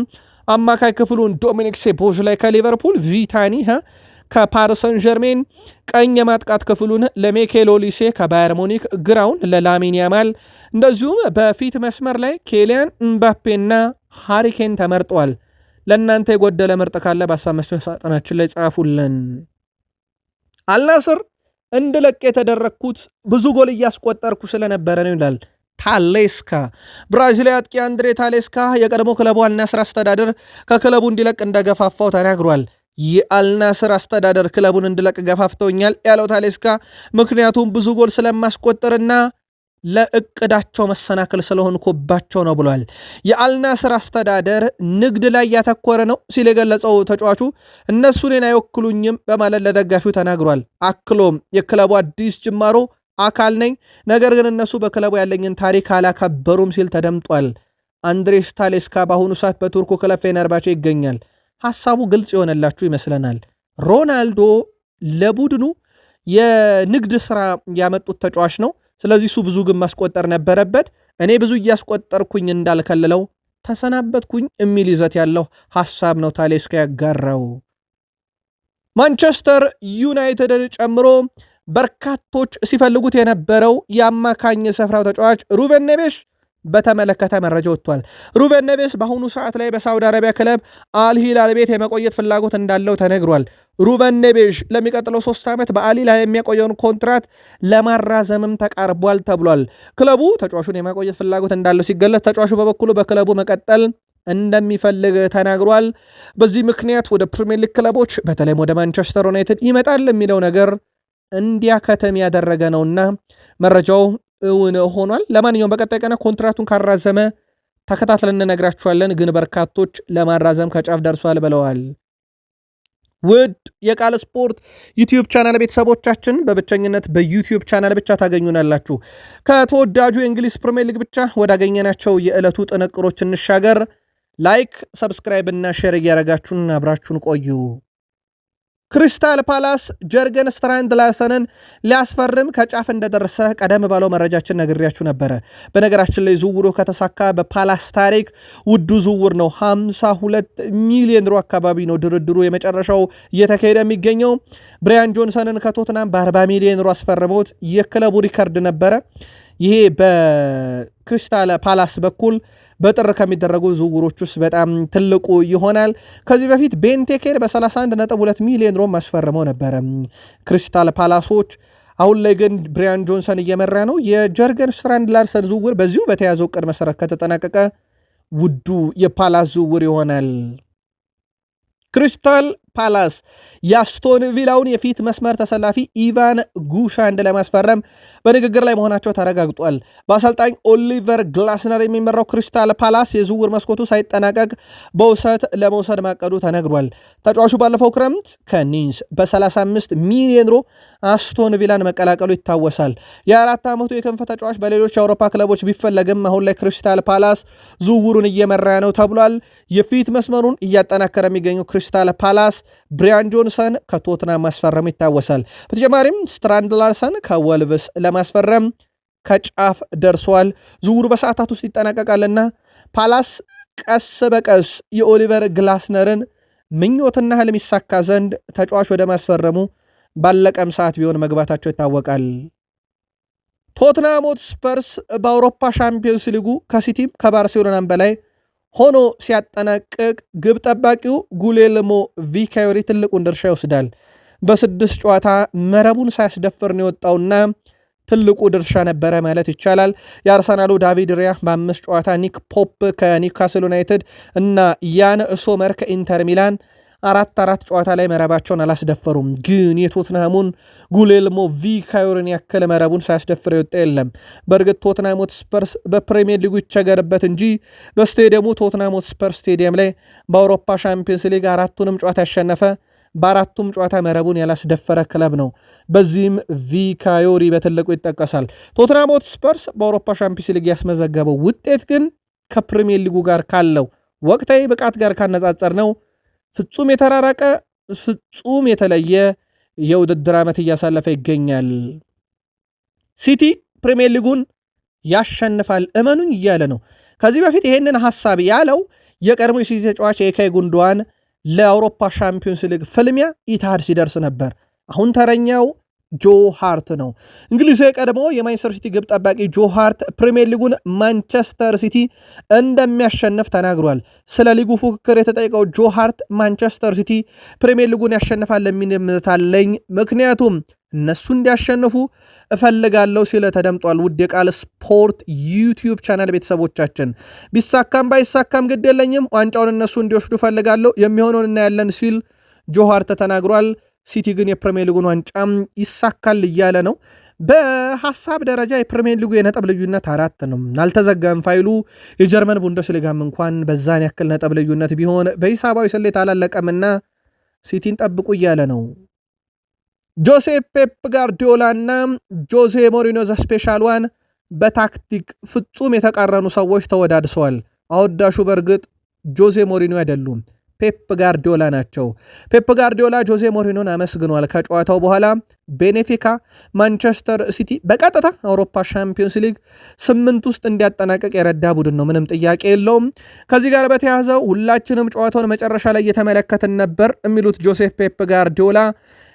አማካይ ክፍሉን ዶሚኒክ ሶቦስላይ ከሊቨርፑል፣ ቪታኒ ከፓሪሰን ጀርሜን፣ ቀኝ የማጥቃት ክፍሉን ለሚኬል ኦሊሴ ከባየር ሙኒክ፣ ግራውን ለላሚን ያማል፣ እንደዚሁም በፊት መስመር ላይ ኬሊያን ምባፔና ሃሪኬን ተመርጠዋል። ለእናንተ የጎደለ ምርጥ ካለ በሀሳብ መስጫ ሳጥናችን ላይ ጻፉልን። አልናስር እንድለቅ የተደረግኩት ብዙ ጎል እያስቆጠርኩ ስለነበረ ነው ይላል ታሌስካ። ብራዚላዊ አጥቂ አንድሬ ታሌስካ የቀድሞ ክለቡ አልናስር አስተዳደር ከክለቡ እንዲለቅ እንደገፋፋው ተናግሯል። የአልናስር አስተዳደር ክለቡን እንድለቅ ገፋፍተውኛል ያለው ታሌስካ ምክንያቱም ብዙ ጎል ስለማስቆጠርና ለእቅዳቸው መሰናክል ስለሆንኩባቸው ነው ብሏል። የአልናስር አስተዳደር ንግድ ላይ ያተኮረ ነው ሲል የገለጸው ተጫዋቹ እነሱ እኔን አይወክሉኝም በማለት ለደጋፊው ተናግሯል። አክሎም የክለቡ አዲስ ጅማሮ አካል ነኝ፣ ነገር ግን እነሱ በክለቡ ያለኝን ታሪክ አላከበሩም ሲል ተደምጧል። አንድሬስ ታሌስካ በአሁኑ ሰዓት በቱርኩ ክለብ ፌነርባቼ ይገኛል። ሐሳቡ ግልጽ የሆነላችሁ ይመስለናል። ሮናልዶ ለቡድኑ የንግድ ስራ ያመጡት ተጫዋች ነው። ስለዚህ እሱ ብዙ ግን ማስቆጠር ነበረበት። እኔ ብዙ እያስቆጠርኩኝ እንዳልከልለው ተሰናበትኩኝ የሚል ይዘት ያለው ሐሳብ ነው ታሌስካ ያጋራው። ማንቸስተር ዩናይትድን ጨምሮ በርካቶች ሲፈልጉት የነበረው የአማካኝ ስፍራው ተጫዋች ሩበን ኔቬስ በተመለከተ መረጃ ወጥቷል። ሩበን ኔቬስ በአሁኑ ሰዓት ላይ በሳውዲ አረቢያ ክለብ አልሂላል ቤት የመቆየት ፍላጎት እንዳለው ተነግሯል። ሩበን ኔቬስ ለሚቀጥለው 3 ዓመት በአልሂላል የሚያቆየውን ኮንትራት ለማራዘምም ተቃርቧል ተብሏል። ክለቡ ተጫዋቹን የማቆየት ፍላጎት እንዳለው ሲገለጽ፣ ተጫዋቹ በበኩሉ በክለቡ መቀጠል እንደሚፈልግ ተናግሯል። በዚህ ምክንያት ወደ ፕሪሚየር ሊግ ክለቦች በተለይም ወደ ማንቸስተር ዩናይትድ ይመጣል የሚለው ነገር እንዲያከተም ያደረገ ነውና መረጃው እውን ሆኗል። ለማንኛውም በቀጣይ ቀና ኮንትራቱን ካራዘመ ተከታትለን እንነግራችኋለን። ግን በርካቶች ለማራዘም ከጫፍ ደርሷል ብለዋል። ውድ የቃል ስፖርት ዩቲዩብ ቻናል ቤተሰቦቻችን በብቸኝነት በዩቲዩብ ቻናል ብቻ ታገኙናላችሁ። ከተወዳጁ የእንግሊዝ ፕሪሚየር ሊግ ብቻ ወዳገኘናቸው የዕለቱ ጥንቅሮች እንሻገር። ላይክ፣ ሰብስክራይብ እና ሼር እያረጋችሁን አብራችሁን ቆዩ። ክሪስታል ፓላስ ጀርገን ስትራንድ ላርሰንን ሊያስፈርም ከጫፍ እንደደረሰ ቀደም ባለው መረጃችን ነግሬያችሁ ነበረ። በነገራችን ላይ ዝውውሩ ከተሳካ በፓላስ ታሪክ ውዱ ዝውውር ነው። 52 ሚሊዮን ዩሮ አካባቢ ነው ድርድሩ የመጨረሻው እየተካሄደ የሚገኘው። ብራያን ጆንሰንን ከቶትናም በ40 ሚሊዮን ዩሮ አስፈርመውት የክለቡ ሪከርድ ነበረ። ይሄ በክሪስታል ፓላስ በኩል በጥር ከሚደረጉ ዝውውሮች ውስጥ በጣም ትልቁ ይሆናል። ከዚህ በፊት ቤንቴኬር በ31.2 ሚሊዮን ዩሮ አስፈርመው ነበረ ክሪስታል ፓላሶች። አሁን ላይ ግን ብራያን ጆንሰን እየመራ ነው። የጀርገን ስትራንድ ላርሰን ዝውውር በዚሁ በተያዘው ዕቅድ መሰረት ከተጠናቀቀ ውዱ የፓላስ ዝውውር ይሆናል። ክሪስታል ፓላስ የአስቶን ቪላውን የፊት መስመር ተሰላፊ ኢቫን ጉሻንድ ለማስፈረም በንግግር ላይ መሆናቸው ተረጋግጧል። በአሰልጣኝ ኦሊቨር ግላስነር የሚመራው ክሪስታል ፓላስ የዝውውር መስኮቱ ሳይጠናቀቅ በውሰት ለመውሰድ ማቀዱ ተነግሯል። ተጫዋቹ ባለፈው ክረምት ከኒንስ በ35 ሚሊዮን ዩሮ አስቶን ቪላን መቀላቀሉ ይታወሳል። የ4 ዓመቱ የክንፍ ተጫዋች በሌሎች የአውሮፓ ክለቦች ቢፈለግም አሁን ላይ ክሪስታል ፓላስ ዝውውሩን እየመራ ነው ተብሏል። የፊት መስመሩን እያጠናከረ የሚገኘው ክሪስታል ፓላስ ብራያን ጆንሰን ከቶትናም ማስፈረም ይታወሳል። በተጨማሪም ስትራንድ ላርሰን ከወልቭስ ለማስፈረም ከጫፍ ደርሷል። ዝውውሩ በሰዓታት ውስጥ ይጠናቀቃልና ፓላስ ቀስ በቀስ የኦሊቨር ግላስነርን ምኞትና ህልም ይሳካ ዘንድ ተጫዋች ወደ ማስፈረሙ ባለቀም ሰዓት ቢሆን መግባታቸው ይታወቃል። ቶትናም ሆትስፐርስ በአውሮፓ ሻምፒዮንስ ሊጉ ከሲቲም ከባርሴሎናም በላይ ሆኖ ሲያጠናቅቅ ግብ ጠባቂው ጉሌልሞ ቪካዮሪ ትልቁን ድርሻ ይወስዳል። በ6 ጨዋታ መረቡን ሳያስደፍር ነው የወጣውና ትልቁ ድርሻ ነበረ ማለት ይቻላል። የአርሰናሉ ዳቪድ ሪያ በ5 ጨዋታ፣ ኒክ ፖፕ ከኒውካስል ዩናይትድ እና ያን ሶመር ከኢንተር ሚላን 4 ጨዋታ ላይ መረባቸውን አላስደፈሩም። ግን የቶትናሙን ጉሌልሞ ቪካዮርን ያክል መረቡን ሳያስደፍር የወጣ የለም። በእርግጥ ቶትናም ሆትስፐርስ በፕሪሚየር ሊጉ ይቸገርበት እንጂ በስቴዲየሙ ቶትናም ሆትስፐርስ ስቴዲየም ላይ በአውሮፓ ሻምፒዮንስ ሊግ 4ቱንም ጨዋታ ያሸነፈ በ4ቱም ጨዋታ መረቡን ያላስደፈረ ክለብ ነው። በዚህም ቪካዮሪ በትልቁ ይጠቀሳል። ቶትናም ሆትስፐርስ በአውሮፓ ሻምፒዮንስ ሊግ ያስመዘገበው ውጤት ግን ከፕሪሚየር ሊጉ ጋር ካለው ወቅታዊ ብቃት ጋር ካነጻጸር ነው ፍጹም የተራራቀ ፍጹም የተለየ የውድድር ዓመት እያሳለፈ ይገኛል። ሲቲ ፕሪሚየር ሊጉን ያሸንፋል እመኑኝ እያለ ነው። ከዚህ በፊት ይሄንን ሐሳብ ያለው የቀድሞ የሲቲ ተጫዋች ኤካይ ጉንዶዋን ለአውሮፓ ሻምፒዮንስ ሊግ ፍልሚያ ኢትሃድ ሲደርስ ነበር። አሁን ተረኛው ጆ ሃርት ነው። እንግሊዝ የቀድሞ የማንቸስተር ሲቲ ግብ ጠባቂ ጆ ሃርት ፕሪሚየር ሊጉን ማንቸስተር ሲቲ እንደሚያሸንፍ ተናግሯል። ስለ ሊጉ ፉክክር የተጠየቀው ጆ ሃርት ማንቸስተር ሲቲ ፕሪሚየር ሊጉን ያሸንፋል የሚል እምነት አለኝ፣ ምክንያቱም እነሱ እንዲያሸንፉ እፈልጋለሁ ሲል ተደምጧል። ውድ የቃል ስፖርት ዩቲዩብ ቻናል ቤተሰቦቻችን ቢሳካም ባይሳካም ግድ የለኝም፣ ዋንጫውን እነሱ እንዲወስዱ እፈልጋለሁ፣ የሚሆነውን እናያለን ሲል ጆ ሃርት ተናግሯል። ሲቲ ግን የፕሪሚየር ሊጉን ዋንጫም ይሳካል እያለ ነው። በሐሳብ ደረጃ የፕሪሚየር ሊጉ የነጥብ ልዩነት 4 ነው። አልተዘጋም ፋይሉ። የጀርመን ቡንደስሊጋም እንኳን በዛን ያክል ነጥብ ልዩነት ቢሆን በሂሳባዊ ስሌት አላለቀምና ሲቲን ጠብቁ እያለ ነው። ጆሴፕ ፔፕ ጋርዲዮላ እና ጆዜ ሞሪኒዮ ዘ ስፔሻል ዋን በታክቲክ ፍጹም የተቃረኑ ሰዎች ተወዳድሰዋል። አወዳሹ በእርግጥ ጆዜ ሞሪኒዮ አይደሉም፣ ፔፕ ጋርዲዮላ ናቸው። ፔፕ ጋርዲዮላ ጆዜ ሞሪኒዮን አመስግኗል። ከጨዋታው በኋላ ቤኔፊካ ማንቸስተር ሲቲ በቀጥታ አውሮፓ ሻምፒዮንስ ሊግ 8 ውስጥ እንዲያጠናቀቅ የረዳ ቡድን ነው፣ ምንም ጥያቄ የለውም። ከዚህ ጋር በተያያዘው ሁላችንም ጨዋታውን መጨረሻ ላይ እየተመለከትን ነበር የሚሉት ጆሴፍ ፔፕ ጋርዲዮላ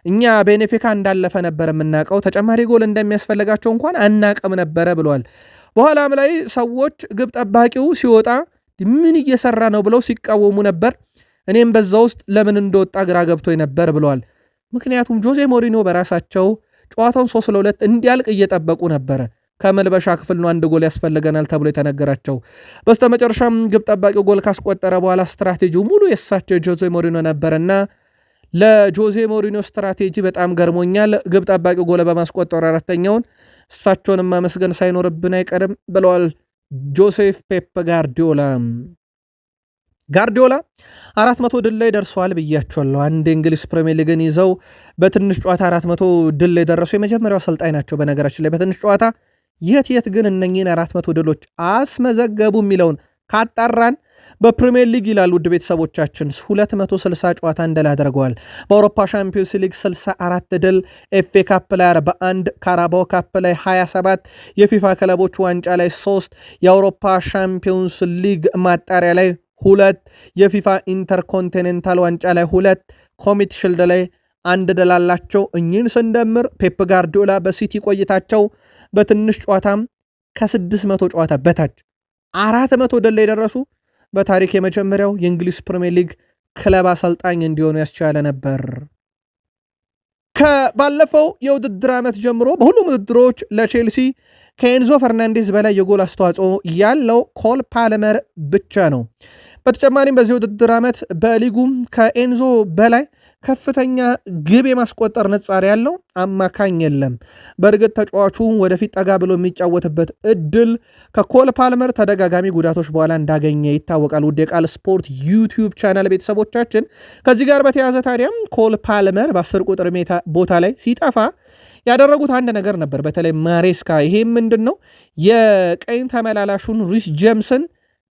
እኛ ቤኔፊካ እንዳለፈ ነበር የምናውቀው፣ ተጨማሪ ጎል እንደሚያስፈልጋቸው እንኳን አናቅም ነበረ ብሏል። በኋላም ላይ ሰዎች ግብ ጠባቂው ሲወጣ ምን እየሰራ ነው ብለው ሲቃወሙ ነበር። እኔም በዛ ውስጥ ለምን እንደወጣ ግራ ገብቶኝ ነበር ብለዋል። ምክንያቱም ጆዜ ሞሪኒዮ በራሳቸው ጨዋታውን 3-2 እንዲያልቅ እየጠበቁ ነበረ። ከመልበሻ ክፍል ነው አንድ ጎል ያስፈልገናል ተብሎ የተነገራቸው። በስተመጨረሻም ግብ ጠባቂው ጎል ካስቆጠረ በኋላ ስትራቴጂው ሙሉ የእሳቸው ጆዜ ሞሪኒዮ ነበርና ለጆዜ ሞሪኒዮ ስትራቴጂ በጣም ገርሞኛል። ግብ ጠባቂው ጎል በማስቆጠሩ አራተኛውን እሳቸውንም ማመስገን ሳይኖርብን አይቀርም ብለዋል ጆሴፍ ፔፕ ጋርዲዮላ። 400 ድል ላይ ደርሰዋል ብያቸዋለሁ። አንድ የእንግሊዝ ፕሪሚየር ሊግን ይዘው በትንሽ ጨዋታ 400 ድል ላይ ደረሱ የመጀመሪያው አሰልጣኝ ናቸው። በነገራችን ላይ በትንሽ ጨዋታ የት ግን እነኚህን 400 ድሎች አስመዘገቡ የሚለውን ካጣራን በፕሪሚየር ሊግ ይላል ውድ ቤተሰቦቻችን 260 ጨዋታ እንደላ አድርገዋል። በአውሮፓ ሻምፒዮንስ ሊግ 64 ድል፣ ኤፍኤ ካፕ ላይ 41፣ ካራባኦ ካፕ ላይ 27፣ የፊፋ ክለቦች ዋንጫ ላይ 3፣ የአውሮፓ ሻምፒዮንስ ሊግ ማጣሪያ ላይ 2፣ የፊፋ ኢንተርኮንቲኔንታል ዋንጫ ላይ 2፣ ኮሚት ሽልድ ላይ 1 ድል አላቸው። እኚህን ስንደምር ፔፕ ጋርዲዮላ በሲቲ ቆይታቸው በትንሽ ጨዋታም ከ600 ጨዋታ በታች 400 ድል ላይ ደረሱ። በታሪክ የመጀመሪያው የእንግሊዝ ፕሪሚየር ሊግ ክለብ አሰልጣኝ እንዲሆኑ ያስቻለ ነበር። ከባለፈው የውድድር ዓመት ጀምሮ በሁሉም ውድድሮች ለቼልሲ ከኤንዞ ፈርናንዴዝ በላይ የጎል አስተዋጽኦ ያለው ኮል ፓልመር ብቻ ነው። በተጨማሪም በዚህ ውድድር ዓመት በሊጉም ከኤንዞ በላይ ከፍተኛ ግብ የማስቆጠር ንጻሪ ያለው አማካኝ የለም። በእርግጥ ተጫዋቹ ወደፊት ጠጋ ብሎ የሚጫወትበት እድል ከኮል ፓልመር ተደጋጋሚ ጉዳቶች በኋላ እንዳገኘ ይታወቃል። ውድ የቃል ስፖርት ዩቲዩብ ቻናል ቤተሰቦቻችን ከዚህ ጋር በተያያዘ ታዲያም ኮል ፓልመር በ10 ቁጥር ቦታ ላይ ሲጠፋ ያደረጉት አንድ ነገር ነበር። በተለይ ማሬስካ ይሄም ምንድን ነው የቀኝ ተመላላሹን ሪስ ጄምስን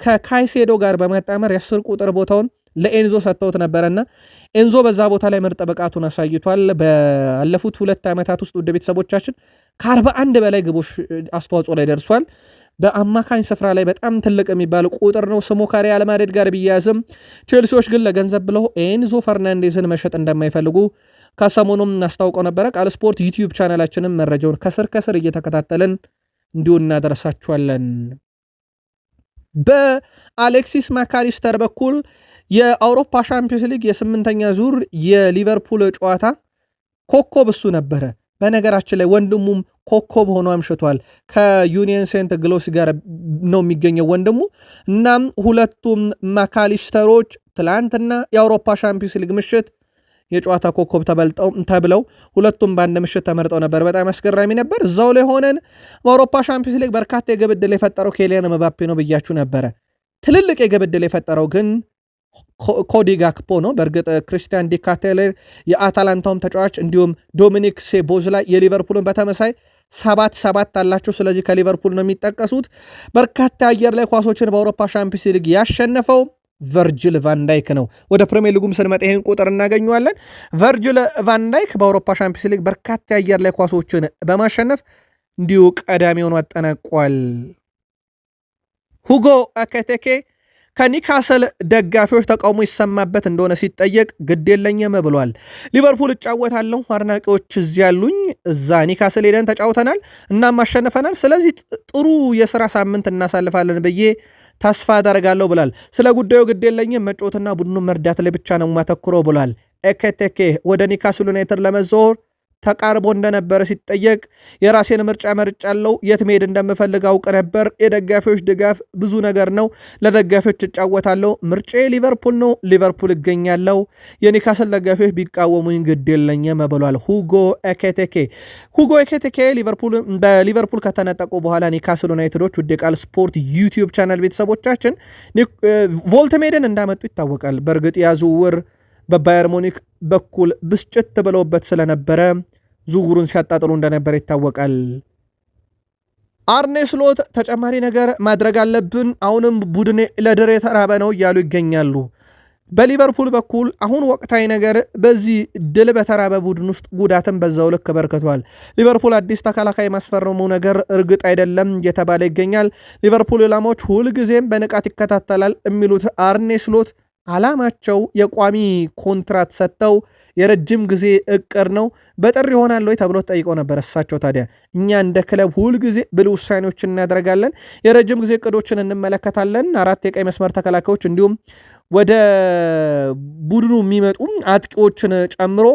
ከካይሴዶ ጋር በማጣመር የ10 ቁጥር ቦታውን ለኤንዞ ሰጥተውት ነበረና ኤንዞ በዛ ቦታ ላይ ምርጥ ብቃቱን አሳይቷል። ባለፉት 2 ዓመታት ውስጥ ውድ ቤተሰቦቻችን ከ41 በላይ ግቦች አስተዋጽኦ ላይ ደርሷል። በአማካኝ ስፍራ ላይ በጣም ትልቅ የሚባል ቁጥር ነው። ስሙ ከሪያል ማድሪድ ጋር ቢያያዝም ቼልሲዎች ግን ለገንዘብ ብለው ኤንዞ ፈርናንዴዝን መሸጥ እንደማይፈልጉ ከሰሞኑም አስታውቀው ነበረ። ቃል ስፖርት ዩቲዩብ ቻናላችንም መረጃውን ከስር እየተከታተልን እንዲሁ እናደርሳችኋለን። በአሌክሲስ ማካሊስተር በኩል የአውሮፓ ሻምፒዮንስ ሊግ የ8ኛ ዙር የሊቨርፑል ጨዋታ ኮከብ እሱ ነበረ። በነገራችን ላይ ወንድሙም ኮከብ ሆኖ አምሽቷል። ከዩኒየን ሴንት ግሎስ ጋር ነው የሚገኘው ወንድሙ። እናም ሁለቱም ማካሊስተሮች ትላንትና የአውሮፓ ሻምፒዮንስ ሊግ ምሽት የጨዋታ ኮከብ ተብለው ሁለቱም በአንድ ምሽት ተመርጠው ነበር። በጣም አስገራሚ ነበር። እዛው ላይ ሆነን በአውሮፓ ሻምፒዮንስ ሊግ በርካታ የግብ ዕድል የፈጠረው ኬሊያን ምባፔ ነው ብያችሁ ነበረ። ትልልቅ የግብ ዕድል የፈጠረው ግን ኮዲ ጋክፖ ነው። በእርግጥ ክሪስቲያን ዲካቴለር የአታላንታውም ተጫዋች እንዲሁም ዶሚኒክ ሶቦስላይ የሊቨርፑልን በተመሳይ 7 አላቸው። ስለዚህ ከሊቨርፑል ነው የሚጠቀሱት። በርካታ አየር ላይ ኳሶችን በአውሮፓ ሻምፒዮንስ ሊግ ያሸነፈው ቨርጅል ቫንዳይክ ነው። ወደ ፕሪሚየር ሊጉም ስንመጣ ይህን ቁጥር እናገኘዋለን። ቨርጅል ቫንዳይክ በአውሮፓ ሻምፒዮንስ ሊግ በርካታ የአየር ላይ ኳሶችን በማሸነፍ እንዲሁ ቀዳሚ ሆኖ አጠናቋል። ሁጎ ኤኪቲኬ ከኒካስል ደጋፊዎች ተቃውሞ ይሰማበት እንደሆነ ሲጠየቅ ግድ የለኝም ብሏል። ሊቨርፑል እጫወታለሁ፣ አድናቂዎች እዚህ ያሉኝ፣ እዛ ኒካስል ሄደን ተጫውተናል፣ እናም አሸንፈናል። ስለዚህ ጥሩ የሥራ ሳምንት እናሳልፋለን ብዬ ተስፋ አደርጋለሁ ብሏል። ስለ ጉዳዩ ግድ የለኝም፣ መጫወትና ቡድኑን መርዳት ላይ ብቻ ነው ማተኩረው ብሏል። ኤኪቲኬ ወደ ኒካስል ዩናይትድ ለመዘዋወር ተቃርቦ እንደነበረ ሲጠየቅ የራሴን ምርጫ መርጫለሁ፣ የት መሄድ እንደምፈልግ አውቅ ነበር፣ የደጋፊዎች ድጋፍ ብዙ ነገር ነው፣ ለደጋፊዎች እጫወታለሁ፣ ምርጫዬ ሊቨርፑል ነው፣ ሊቨርፑል እገኛለሁ፣ የኒካስል ደጋፊዎች ቢቃወሙኝ ግድ የለኝም ብሏል ሁጎ ኤኪቲኬ። ሁጎ ኤኪቲኬ በሊቨርፑል ከተነጠቁ በኋላ ኒካስል ዩናይትዶች ውድ የቃል ስፖርት ዩቲዩብ ቻናል ቤተሰቦቻችን ቮልትሜድን እንዳመጡ ይታወቃል። በእርግጥ ያ ዝውውር በባየር ሙኒክ በኩል ብስጭት ብለውበት ስለነበረ ዝውውሩን ሲያጣጥሉ እንደነበረ ይታወቃል። አርኔ ስሎት ተጨማሪ ነገር ማድረግ አለብን፣ አሁንም ቡድኔ ለድል የተራበ ነው እያሉ ይገኛሉ። በሊቨርፑል በኩል አሁን ወቅታዊ ነገር በዚህ ድል በተራበ ቡድን ውስጥ ጉዳትን በዛው ልክ በርክቷል። ሊቨርፑል አዲስ ተከላካይ ማስፈረሙ ነገር እርግጥ አይደለም እየተባለ ይገኛል። ሊቨርፑል ኢላማዎች ሁልጊዜም በንቃት ይከታተላል የሚሉት አርኔ ስሎት ዓላማቸው የቋሚ ኮንትራት ሰጥተው የረጅም ጊዜ እቅድ ነው፣ በጥር ይሆናል ወይ ተብሎ ተጠይቀው ነበር። እሳቸው ታዲያ እኛ እንደ ክለብ ሁልጊዜ ብልህ ውሳኔዎችን እናደርጋለን፣ የረጅም ጊዜ እቅዶችን እንመለከታለን፣ 4 የቀይ መስመር ተከላካዮች እንዲሁም ወደ ቡድኑ የሚመጡ አጥቂዎችን ጨምሮ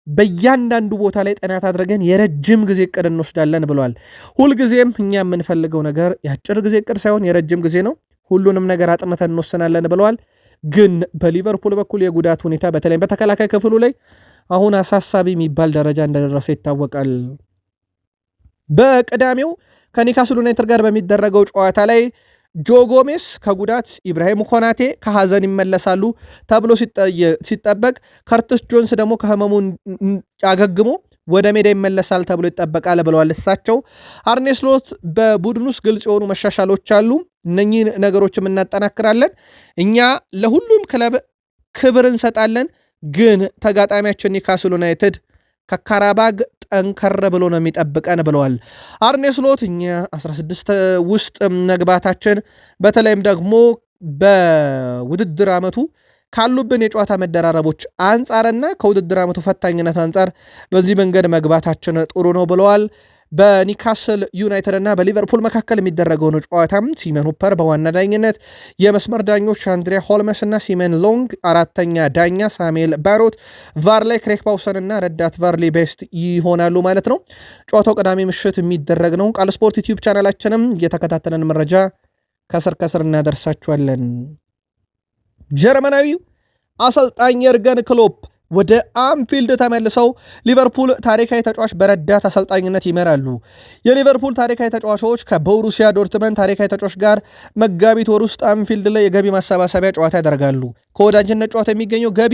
በእያንዳንዱ ቦታ ላይ ጥናት አድርገን የረጅም ጊዜ እቅድ እንወስዳለን ብለዋል። ሁልጊዜም እኛ የምንፈልገው ነገር የአጭር ጊዜ እቅድ ሳይሆን የረጅም ጊዜ ነው፣ ሁሉንም ነገር አጥንተን እንወስናለን ብለዋል። ግን በሊቨርፑል በኩል የጉዳት ሁኔታ በተለይም በተከላካይ ክፍሉ ላይ አሁን አሳሳቢ የሚባል ደረጃ እንደደረሰ ይታወቃል። በቅዳሜው ከኒካስል ዩናይትድ ጋር በሚደረገው ጨዋታ ላይ ጆ ጎሜስ ከጉዳት፣ ኢብራሂም ኮናቴ ከሐዘን ይመለሳሉ ተብሎ ሲጠበቅ፣ ከርትስ ጆንስ ደግሞ ከህመሙ አገግሞ ወደ ሜዳ ይመለሳል ተብሎ ይጠበቃል ብለዋል። እሳቸው አርኔ ስሎት በቡድን ውስጥ ግልጽ የሆኑ መሻሻሎች አሉ፣ እነኚህን ነገሮችም እናጠናክራለን፣ እኛ ለሁሉም ክለብ ክብር እንሰጣለን፣ ግን ተጋጣሚያችን ኒካስል ዩናይትድ ከካራባግ ጠንከር ብሎ ነው የሚጠብቀን ብለዋል። አርኔ ስሎት እኛ 16 ውስጥ መግባታችን በተለይም ደግሞ በውድድር ዓመቱ ካሉብን የጨዋታ መደራረቦች አንጻርና ከውድድር ዓመቱ ፈታኝነት አንጻር በዚህ መንገድ መግባታችን ጥሩ ነው ብለዋል። በኒካስል ዩናይትድ እና በሊቨርፑል መካከል የሚደረገውን ጨዋታም ሲመን ሁፐር በዋና ዳኝነት፣ የመስመር ዳኞች አንድሪያ ሆልመስ እና ሲመን ሎንግ፣ አራተኛ ዳኛ ሳሙኤል ባሮት፣ ቫር ላይ ክሬክ ፓውሰን እና ረዳት ቫርሊ ቤስት ይሆናሉ ማለት ነው። ጨዋታው ቅዳሜ ምሽት የሚደረግ ነው። ቃል ስፖርት ዩቲዩብ ቻናላችንም እየተከታተለን መረጃ ከስር እናደርሳችኋለን። ጀርመናዊው አሰልጣኝ የርገን ክሎፕ ወደ አንፊልድ ተመልሰው ሊቨርፑል ታሪካዊ ተጫዋች በረዳት አሰልጣኝነት ይመራሉ። የሊቨርፑል ታሪካዊ ተጫዋቾች ከቦሩሲያ ዶርትመንድ ታሪካዊ ተጫዋች ጋር መጋቢት ወር ውስጥ አንፊልድ ላይ የገቢ ማሰባሰቢያ ጨዋታ ያደርጋሉ። ከወዳጅነት ጨዋታ የሚገኘው ገቢ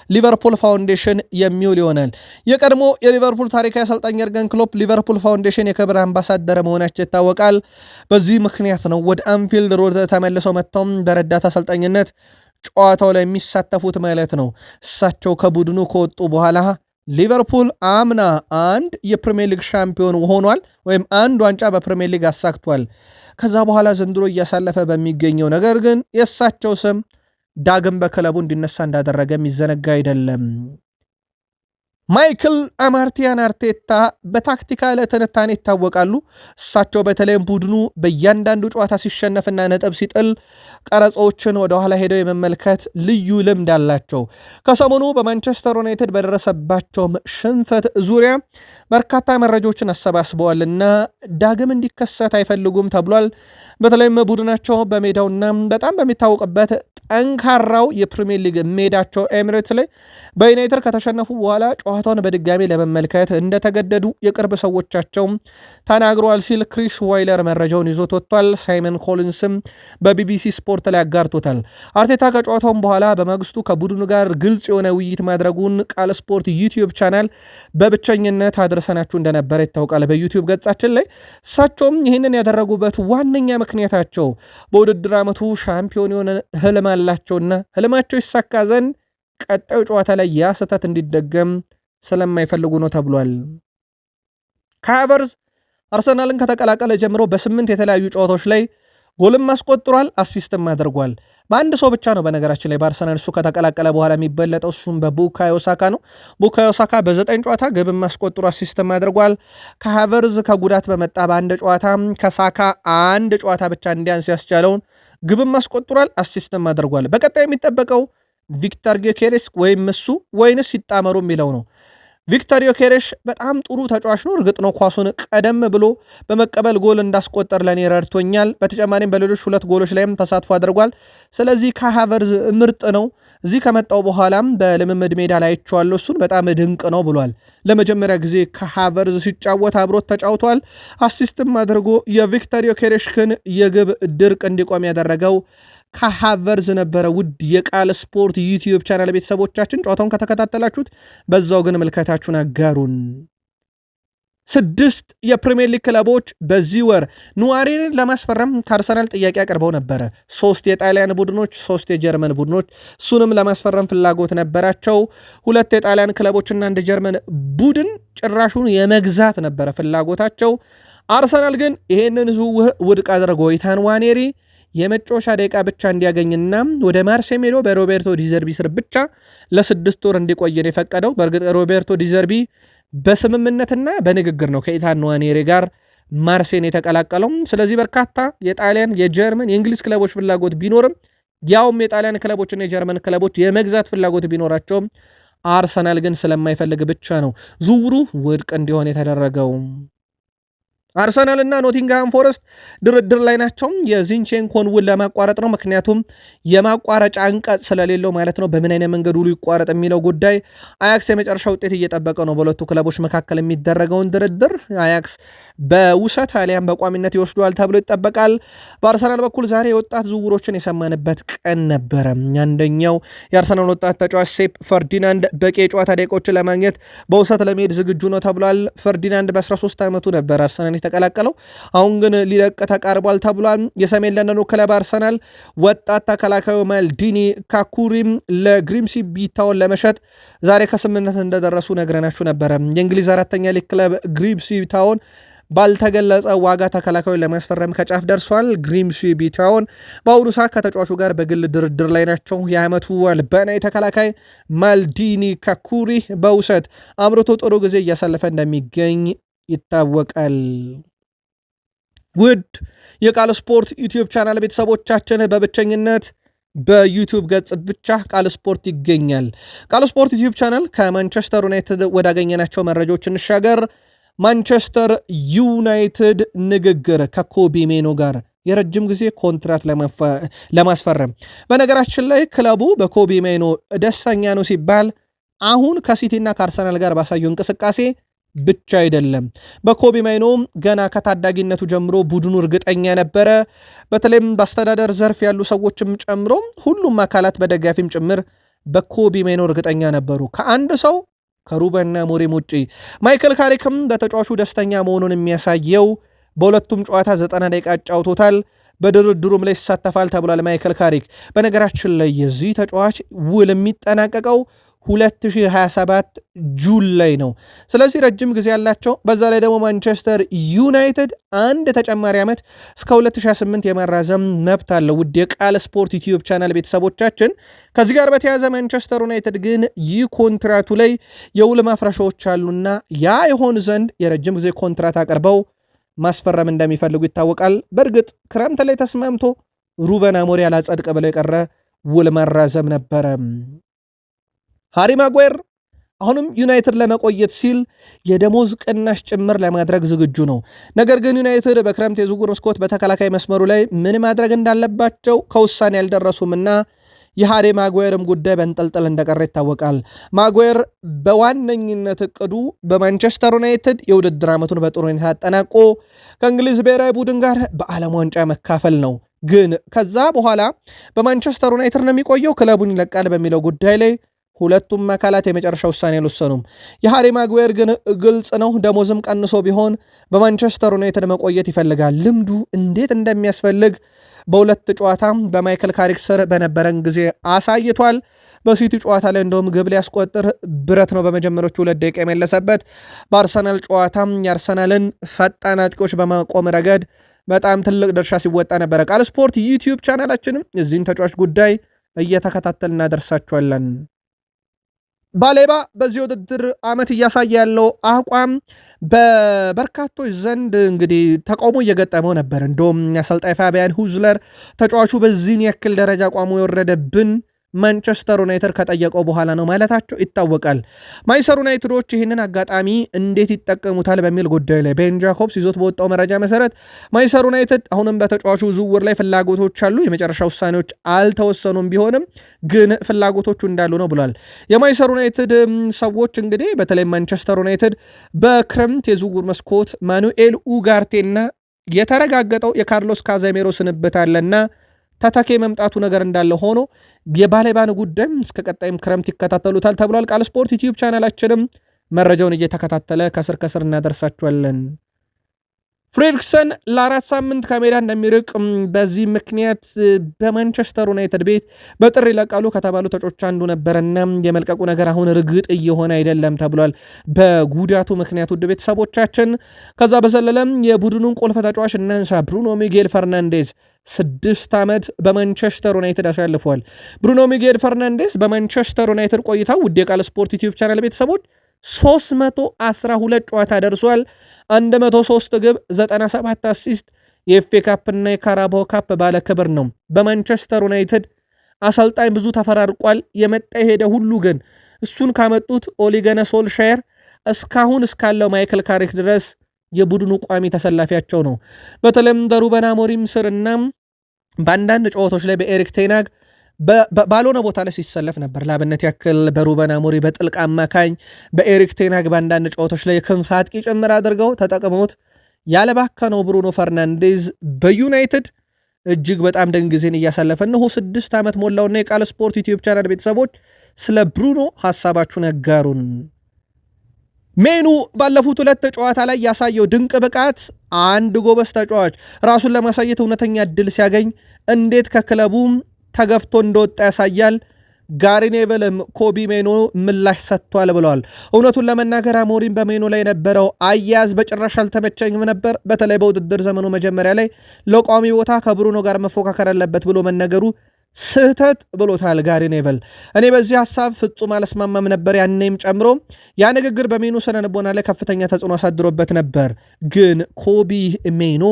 ሊቨርፑል ፋውንዴሽን የሚውል ይሆናል። የቀድሞ የሊቨርፑል ታሪካዊ አሰልጣኝ የርገን ክሎፕ ሊቨርፑል ፋውንዴሽን የክብር አምባሳደር መሆናቸው ይታወቃል። በዚህ ምክንያት ነው ወደ አንፊልድ ሮድ ተመልሰው መጥተውም በረዳት አሰልጣኝነት ጨዋታው ላይ የሚሳተፉት ማለት ነው። እሳቸው ከቡድኑ ከወጡ በኋላ ሊቨርፑል አምና አንድ የፕሪሚየር ሊግ ሻምፒዮን ሆኗል፣ ወይም አንድ ዋንጫ በፕሪሚየር ሊግ አሳክቷል። ከዛ በኋላ ዘንድሮ እያሳለፈ በሚገኘው ነገር ግን የእሳቸው ስም ዳግም በክለቡ እንዲነሳ እንዳደረገ የሚዘነጋ አይደለም። ማይክል አማርቲያን አርቴታ በታክቲካል ትንታኔ ይታወቃሉ። እሳቸው በተለይም ቡድኑ በእያንዳንዱ ጨዋታ ሲሸነፍና ነጥብ ሲጥል ቀረጾችን ወደኋላ ሄደው የመመልከት ልዩ ልምድ አላቸው። ከሰሞኑ በማንቸስተር ዩናይትድ በደረሰባቸው ሽንፈት ዙሪያ በርካታ መረጃዎችን አሰባስበዋልና ዳግም እንዲከሰት አይፈልጉም ተብሏል። በተለይም ቡድናቸው በሜዳውና በጣም በሚታወቅበት ጠንካራው የፕሪሚየር ሊግ ሜዳቸው ኤሚሬትስ ላይ በዩናይትድ ከተሸነፉ በኋላ ጨዋታውን በድጋሚ ለመመልከት እንደተገደዱ የቅርብ ሰዎቻቸው ተናግረዋል ሲል ክሪስ ዋይለር መረጃውን ይዞት ወጥቷል። ሳይመን ኮሊንስም በቢቢሲ ስፖርት ላይ አጋርቶታል። አርቴታ ከጨዋታውን በኋላ በማግስቱ ከቡድኑ ጋር ግልጽ የሆነ ውይይት ማድረጉን ቃል ስፖርት ዩቲዩብ ቻናል በብቸኝነት አድርሰናችሁ እንደነበረ ይታወቃል። በዩቲዩብ ገጻችን ላይ እሳቸውም ይህንን ያደረጉበት ዋነኛ ምክንያታቸው በውድድር ዓመቱ ሻምፒዮን የሆነ ህልም አላቸውና ህልማቸው ይሳካ ዘንድ ቀጣዩ ጨዋታ ላይ ያ ስህተት እንዲደገም ስለማይፈልጉ ነው ተብሏል። ካይ ሃቨርትዝ አርሰናልን ከተቀላቀለ ጀምሮ በ8 የተለያዩ ጨዋታዎች ላይ ጎልም አስቆጥሯል፣ አሲስትም አድርጓል። በአንድ ሰው ብቻ ነው በነገራችን ላይ በአርሰናል እሱ ከተቀላቀለ በኋላ የሚበለጠው፣ እሱም በቡካዮ ሳካ ነው። ቡካዮ ሳካ በ9 ጨዋታ ግብም አስቆጥሮ አሲስትም አድርጓል። ካይ ሃቨርትዝ ከጉዳት በመጣ በአንድ ጨዋታ ከሳካ አንድ ጨዋታ ብቻ እንዲያንስ ያስቻለውን ግብም አስቆጥሯል፣ አሲስትም አድርጓል። በቀጣይ የሚጠበቀው ቪክተር ጊዮኬሬስ ወይም እሱ ወይንስ ይጣመሩ የሚለው ነው። ቪክተር ዮኬሬሽ በጣም ጥሩ ተጫዋች ነው። እርግጥ ነው ኳሱን ቀደም ብሎ በመቀበል ጎል እንዳስቆጠር ለኔ ረድቶኛል። በተጨማሪም በሌሎች 2 ጎሎች ላይም ተሳትፎ አድርጓል። ስለዚህ ከሃቨርዝ ምርጥ ነው። እዚህ ከመጣው በኋላም በልምምድ ሜዳ ላይ አይቼዋለሁ። እሱን በጣም ድንቅ ነው ብሏል። ለመጀመሪያ ጊዜ ከሃቨርዝ ሲጫወት አብሮት ተጫውቷል። አሲስትም አድርጎ የቪክተር ዮኬሬሽን የግብ ድርቅ እንዲቆም ያደረገው ከሃቨርዝ ነበረ። ውድ የቃል ስፖርት ዩቲዩብ ቻናል ቤተሰቦቻችን ጨዋታውን ከተከታተላችሁት በዛው ግን ምልከታችሁን አጋሩን። 6 የፕሪሚየር ሊግ ክለቦች በዚህ ወር ኑዋሬርን ለማስፈረም ከአርሰናል ጥያቄ አቅርበው ነበረ። 3 የጣሊያን ቡድኖች፣ 3 የጀርመን ቡድኖች እሱንም ለማስፈረም ፍላጎት ነበራቸው። 2 የጣሊያን ክለቦችና 1 ጀርመን ቡድን ጭራሹን የመግዛት ነበረ ፍላጎታቸው። አርሰናል ግን ይሄንን ዝውውር ውድቅ አድርጎ ኢታን ንዋኔሪ የመጫወቻ ደቂቃ ብቻ እንዲያገኝና ወደ ማርሴይ ሄዶ በሮቤርቶ ዲዘርቢ ስር ብቻ ለ6 ወር እንዲቆየን የፈቀደው። በእርግጥ ሮቤርቶ ዲዘርቢ በስምምነትና በንግግር ነው ከኢታን ንዋኔሪ ጋር ማርሴይን የተቀላቀለው። ስለዚህ በርካታ የጣሊያን፣ የጀርመን፣ የእንግሊዝ ክለቦች ፍላጎት ቢኖርም ያውም የጣሊያን ክለቦችና የጀርመን ክለቦች የመግዛት ፍላጎት ቢኖራቸውም አርሰናል ግን ስለማይፈልግ ብቻ ነው ዝውውሩ ውድቅ እንዲሆን የተደረገው። አርሰናል እና ኖቲንግሃም ፎረስት ድርድር ላይ ናቸው። የዚንቼንኮን ውል ለማቋረጥ ነው። ምክንያቱም የማቋረጫ አንቀጽ ስለሌለው ማለት ነው። በምን አይነት መንገድ ውሉ ይቋረጥ የሚለው ጉዳይ አያክስ የመጨረሻ ውጤት እየጠበቀ ነው። በሁለቱ ክለቦች መካከል የሚደረገውን ድርድር አያክስ በውሰት አሊያም በቋሚነት ይወስዷል ተብሎ ይጠበቃል። በአርሰናል በኩል ዛሬ የወጣት ዝውውሮችን የሰማንበት ቀን ነበረ። አንደኛው የአርሰናል ወጣት ተጫዋች ሴፕ ፈርዲናንድ በቂ የጨዋታ ደቂቃዎችን ለማግኘት በውሰት ለመሄድ ዝግጁ ነው ተብሏል። ፈርዲናንድ በ13 ዓመቱ ነበር አርሰናል የተቀላቀለው። አሁን ግን ሊለቅ ተቃርቧል ተብሏል። የሰሜን ለንደኑ ክለብ አርሰናል ወጣት ተከላካዩ ማልዲኒ ካኩሪም ለግሪምስቢ ታውን ለመሸጥ ዛሬ ከስምምነት እንደደረሱ ነግረናችሁ ነበረ። የእንግሊዝ 4ኛ ሊግ ክለብ ግሪምስቢ ታውን ባልተገለጸ ዋጋ ተከላካዩ ለማስፈረም ከጫፍ ደርሷል። ግሪምስቢ ታውን በአሁኑ ሰዓት ከተጫዋቹ ጋር በግል ድርድር ላይ ናቸው። የዓመቱ አልባናዊ ተከላካይ ማልዲኒ ካኩሪ በውሰት አምርቶ ጥሩ ጊዜ እያሳለፈ እንደሚገኝ ይታወቃል። ውድ የቃል ስፖርት ዩቲዩብ ቻናል ቤተሰቦቻችን በብቸኝነት በዩቲዩብ ገጽ ብቻ ቃል ስፖርት ይገኛል። ቃል ስፖርት ዩቲዩብ ቻናል ከማንቸስተር ዩናይትድ ወዳገኘናቸው መረጃዎች እንሻገር። ማንቸስተር ዩናይትድ ንግግር ከኮቢ ሜኖ ጋር የረጅም ጊዜ ኮንትራት ለማስፈረም። በነገራችን ላይ ክለቡ በኮቢ ሜኖ ደስተኛ ነው ሲባል አሁን ከሲቲና ከአርሰናል ጋር ባሳየው እንቅስቃሴ ብቻ አይደለም። በኮቢ ማይኖ ገና ከታዳጊነቱ ጀምሮ ቡድኑ እርግጠኛ ነበረ። በተለይም በአስተዳደር ዘርፍ ያሉ ሰዎችም ጨምሮ ሁሉም አካላት በደጋፊም ጭምር በኮቢ ማይኖ እርግጠኛ ነበሩ። ከአንድ ሰው ከሩበን አሞሪም ውጪ ማይክል ካሪክም በተጫዋቹ ደስተኛ መሆኑን የሚያሳየው በሁለቱም ጨዋታ 90 ደቂቃ አጫውቶታል። በድርድሩም ላይ ይሳተፋል ተብሏል። ማይክል ካሪክ በነገራችን ላይ የዚህ ተጫዋች ውል የሚጠናቀቀው 2027 ጁን ላይ ነው። ስለዚህ ረጅም ጊዜ ያላቸው። በዛ ላይ ደግሞ ማንቸስተር ዩናይትድ አንድ ተጨማሪ ዓመት እስከ 2028 የማራዘም መብት አለው። ውድ የቃል ስፖርት ዩቲዩብ ቻናል ቤተሰቦቻችን ከዚህ ጋር በተያያዘ ማንቸስተር ዩናይትድ ግን ይህ ኮንትራቱ ላይ የውል ማፍረሻዎች አሉና ያ የሆን ዘንድ የረጅም ጊዜ ኮንትራት አቅርበው ማስፈረም እንደሚፈልጉ ይታወቃል። በእርግጥ ክረምት ላይ ተስማምቶ ሩበን አሞሪም ያላጸድቅ ብለው የቀረ ውል ማራዘም ነበረ። ሃሪ ማጓየር አሁንም ዩናይትድ ለመቆየት ሲል የደሞዝ ቅናሽ ጭምር ለማድረግ ዝግጁ ነው። ነገር ግን ዩናይትድ በክረምት የዝውውር መስኮት በተከላካይ መስመሩ ላይ ምን ማድረግ እንዳለባቸው ከውሳኔ ያልደረሱምና የሃሪ ማጓየርም ጉዳይ በንጠልጠል እንደቀረ ይታወቃል። ማጓየር በዋነኝነት እቅዱ በማንቸስተር ዩናይትድ የውድድር ዓመቱን በጥሩ ሁኔታ አጠናቆ ከእንግሊዝ ብሔራዊ ቡድን ጋር በዓለም ዋንጫ መካፈል ነው። ግን ከዛ በኋላ በማንቸስተር ዩናይትድ ነው የሚቆየው ክለቡን ይለቃል በሚለው ጉዳይ ላይ ሁለቱም አካላት የመጨረሻ ውሳኔ አልወሰኑም። የሃሪ ማጓየር ግን ግልጽ ነው። ደሞዝም ቀንሶ ቢሆን በማንቸስተር ዩናይትድ መቆየት ይፈልጋል። ልምዱ እንዴት እንደሚያስፈልግ በሁለት ጨዋታ በማይክል ካሪክ ስር በነበረን ጊዜ አሳይቷል። በሲቲ ጨዋታ ላይ እንደውም ግብ ሊያስቆጥር ብረት ነው በመጀመሪያዎቹ 2 ደቂቃ የመለሰበት። በአርሰናል ጨዋታም የአርሰናልን ፈጣን አጥቂዎች በማቆም ረገድ በጣም ትልቅ ድርሻ ሲወጣ ነበረ። ቃል ስፖርት ዩቲዩብ ቻናላችንም የዚህን ተጫዋች ጉዳይ እየተከታተል እናደርሳችኋለን። ባሌባ በዚህ ውድድር ዓመት እያሳየ ያለው አቋም በበርካቶች ዘንድ እንግዲህ ተቃውሞ እየገጠመው ነበር። እንደውም አሰልጣኝ ፋቢያን ሁዝለር ተጫዋቹ በዚህን ያክል ደረጃ አቋሙ የወረደብን ማንቸስተር ዩናይትድ ከጠየቀው በኋላ ነው ማለታቸው ይታወቃል። ማንቸስተር ዩናይትዶች ይህንን አጋጣሚ እንዴት ይጠቀሙታል በሚል ጉዳይ ላይ ቤን ጃኮብስ ይዞት በወጣው መረጃ መሰረት ማንቸስተር ዩናይትድ አሁንም በተጫዋቹ ዝውውር ላይ ፍላጎቶች አሉ። የመጨረሻ ውሳኔዎች አልተወሰኑም፣ ቢሆንም ግን ፍላጎቶቹ እንዳሉ ነው ብሏል። የማንቸስተር ዩናይትድ ሰዎች እንግዲህ በተለይ ማንቸስተር ዩናይትድ በክረምት የዝውውር መስኮት ማኑኤል ኡጋርቴና የተረጋገጠው የካርሎስ ካዜሜሮ ስንብት አለና ተተኬ መምጣቱ ነገር እንዳለ ሆኖ የባሌባን ጉዳይም እስከ ቀጣይም ክረምት ይከታተሉታል ተብሏል። ቃል ስፖርት ዩቲዩብ ቻናላችንም መረጃውን እየተከታተለ ከስር እናደርሳችኋለን። ፍሬድሪክሰን ለ4 ሳምንት ከሜዳ እንደሚርቅ በዚህ ምክንያት በማንቸስተር ዩናይትድ ቤት በጥር ይለቃሉ ከተባሉ ተጫዋቾች አንዱ ነበርና የመልቀቁ ነገር አሁን እርግጥ እየሆነ አይደለም ተብሏል በጉዳቱ ምክንያት። ውድ ቤተሰቦቻችን ከዛ በዘለለም የቡድኑን ቁልፍ ተጫዋች እናንሳ። ብሩኖ ሚጌል ፈርናንዴዝ 6 ዓመት በማንቸስተር ዩናይትድ አሳልፏል። ብሩኖ ሚጌል ፈርናንዴዝ በማንቸስተር ዩናይትድ ቆይታው ውድ የቃል ስፖርት ዩቲዩብ ቻናል ቤተሰቦች 312 ጨዋታ ደርሷል። 103 ግብ፣ 97 አሲስት፣ የኤፍኤ ካፕ እና የካራባኦ ካፕ ባለ ክብር ነው። በማንቸስተር ዩናይትድ አሰልጣኝ ብዙ ተፈራርቋል። የመጣ የሄደ ሁሉ ግን እሱን ካመጡት ኦሊ ጉናር ሶልሻየር እስካሁን እስካለው ማይክል ካሪክ ድረስ የቡድኑ ቋሚ ተሰላፊያቸው ነው። በተለይም በሩበን አሞሪም ስርና በአንዳንድ ጨዋታዎች ላይ በኤሪክ ቴናግ ባልሆነ ቦታ ላይ ሲሰለፍ ነበር። ለአብነት ያክል በሩበን አሞሪም በጥልቅ አማካኝ፣ በኤሪክ ቴናግ በአንዳንድ ጨዋታዎች ላይ የክንፍ አጥቂ ጭምር አድርገው ተጠቅመውት ያለባከነው ብሩኖ ፈርናንዴዝ በዩናይትድ እጅግ በጣም ደንግ ጊዜን እያሳለፈ እነሆ 6 ዓመት ሞላውና የቃል ስፖርት ዩቲዩብ ቻናል ቤተሰቦች ስለ ብሩኖ ሐሳባችሁን ያጋሩን። ሜኑ ባለፉት 2 ጨዋታ ላይ ያሳየው ድንቅ ብቃት አንድ ጎበዝ ተጫዋች ራሱን ለማሳየት እውነተኛ እድል ሲያገኝ እንዴት ከክለቡም ተገፍቶ እንደወጣ ያሳያል። ጋሪ ኔቨልም ኮቢ ሜኖ ምላሽ ሰጥቷል ብለዋል። እውነቱን ለመናገር አሞሪም በሜኖ ላይ የነበረው አያያዝ በጭራሽ አልተመቸኝም ነበር። በተለይ በውድድር ዘመኑ መጀመሪያ ላይ ለቋሚ ቦታ ከብሩኖ ጋር መፎካከር አለበት ብሎ መነገሩ ስህተት ብሎታል ጋሪ ኔቨል። እኔ በዚህ ሐሳብ ፍጹም አልስማማም ነበር፣ ያኔም ጨምሮ ያ ንግግር በሜኑ ስነልቦና ላይ ከፍተኛ ተጽዕኖ አሳድሮበት ነበር። ግን ኮቢ ሜኖ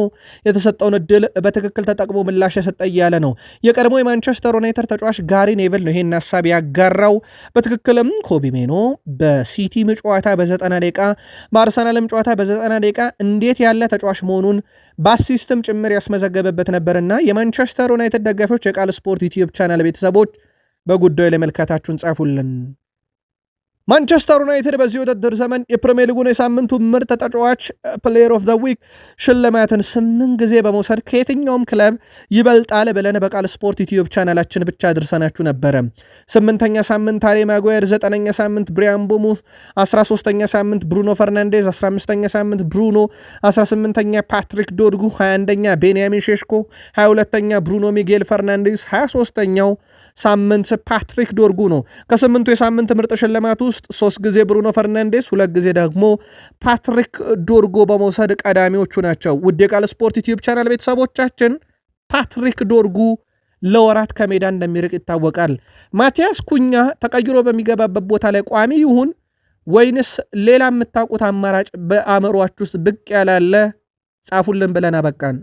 የተሰጠውን እድል በትክክል ተጠቅሞ ምላሽ የሰጠ እያለ ነው። የቀድሞ የማንቸስተር ዩናይትድ ተጫዋች ጋሪ ኔቨል ነው ይሄን ሐሳብ ያጋራው። በትክክልም ኮቢ ሜኖ በሲቲም ጨዋታ በ90 ደቂቃ በአርሰናልም ጨዋታ በ90 ደቂቃ እንዴት ያለ ተጫዋች መሆኑን በአሲስትም ጭምር ያስመዘገበበት ነበርና የማንቸስተር ዩናይትድ ደጋፊዎች የቃል ስፖርት ዩቲዩብ ቻናል ቤተሰቦች በጉዳዩ ላይ መልካታችሁን ጻፉልን። ማንቸስተር ዩናይትድ በዚህ ውድድር ዘመን የፕሪሚየር ሊጉን የሳምንቱ ምርጥ ተጫዋች ፕሌየር ኦፍ ዘ ዊክ ሽልማትን 8 ጊዜ በመውሰድ ከየትኛውም ክለብ ይበልጣል ብለን በቃል ስፖርት ዩቲዩብ ቻናላችን ብቻ አድርሰናችሁ ነበረ። 8ኛ ሳምንት ሃሪ ማጓየር፣ 9ኛ ሳምንት ብሪያን ቦሙ፣ 13ኛ ሳምንት ብሩኖ ፈርናንዴዝ፣ 15ኛ ሳምንት ብሩኖ፣ 18ኛ ፓትሪክ ዶርጉ፣ 21ኛ ቤንያሚን ሼሽኮ፣ 22ኛ ብሩኖ ሚጌል ፈርናንዴዝ፣ 23ኛው ሳምንት ፓትሪክ ዶርጉ ነው። ከ8ቱ የሳምንት ምርጥ ሽልማት ውስጥ 3 ጊዜ ብሩኖ ፈርናንዴስ፣ 2 ጊዜ ደግሞ ፓትሪክ ዶርጎ በመውሰድ ቀዳሚዎቹ ናቸው። ውድ የቃል ስፖርት ዩቲዩብ ቻናል ቤተሰቦቻችን ፓትሪክ ዶርጉ ለወራት ከሜዳ እንደሚርቅ ይታወቃል። ማቲያስ ኩኛ ተቀይሮ በሚገባበት ቦታ ላይ ቋሚ ይሁን ወይንስ ሌላ የምታውቁት አማራጭ በአእምሯችሁ ውስጥ ብቅ ያላለ ጻፉልን ብለን አበቃን።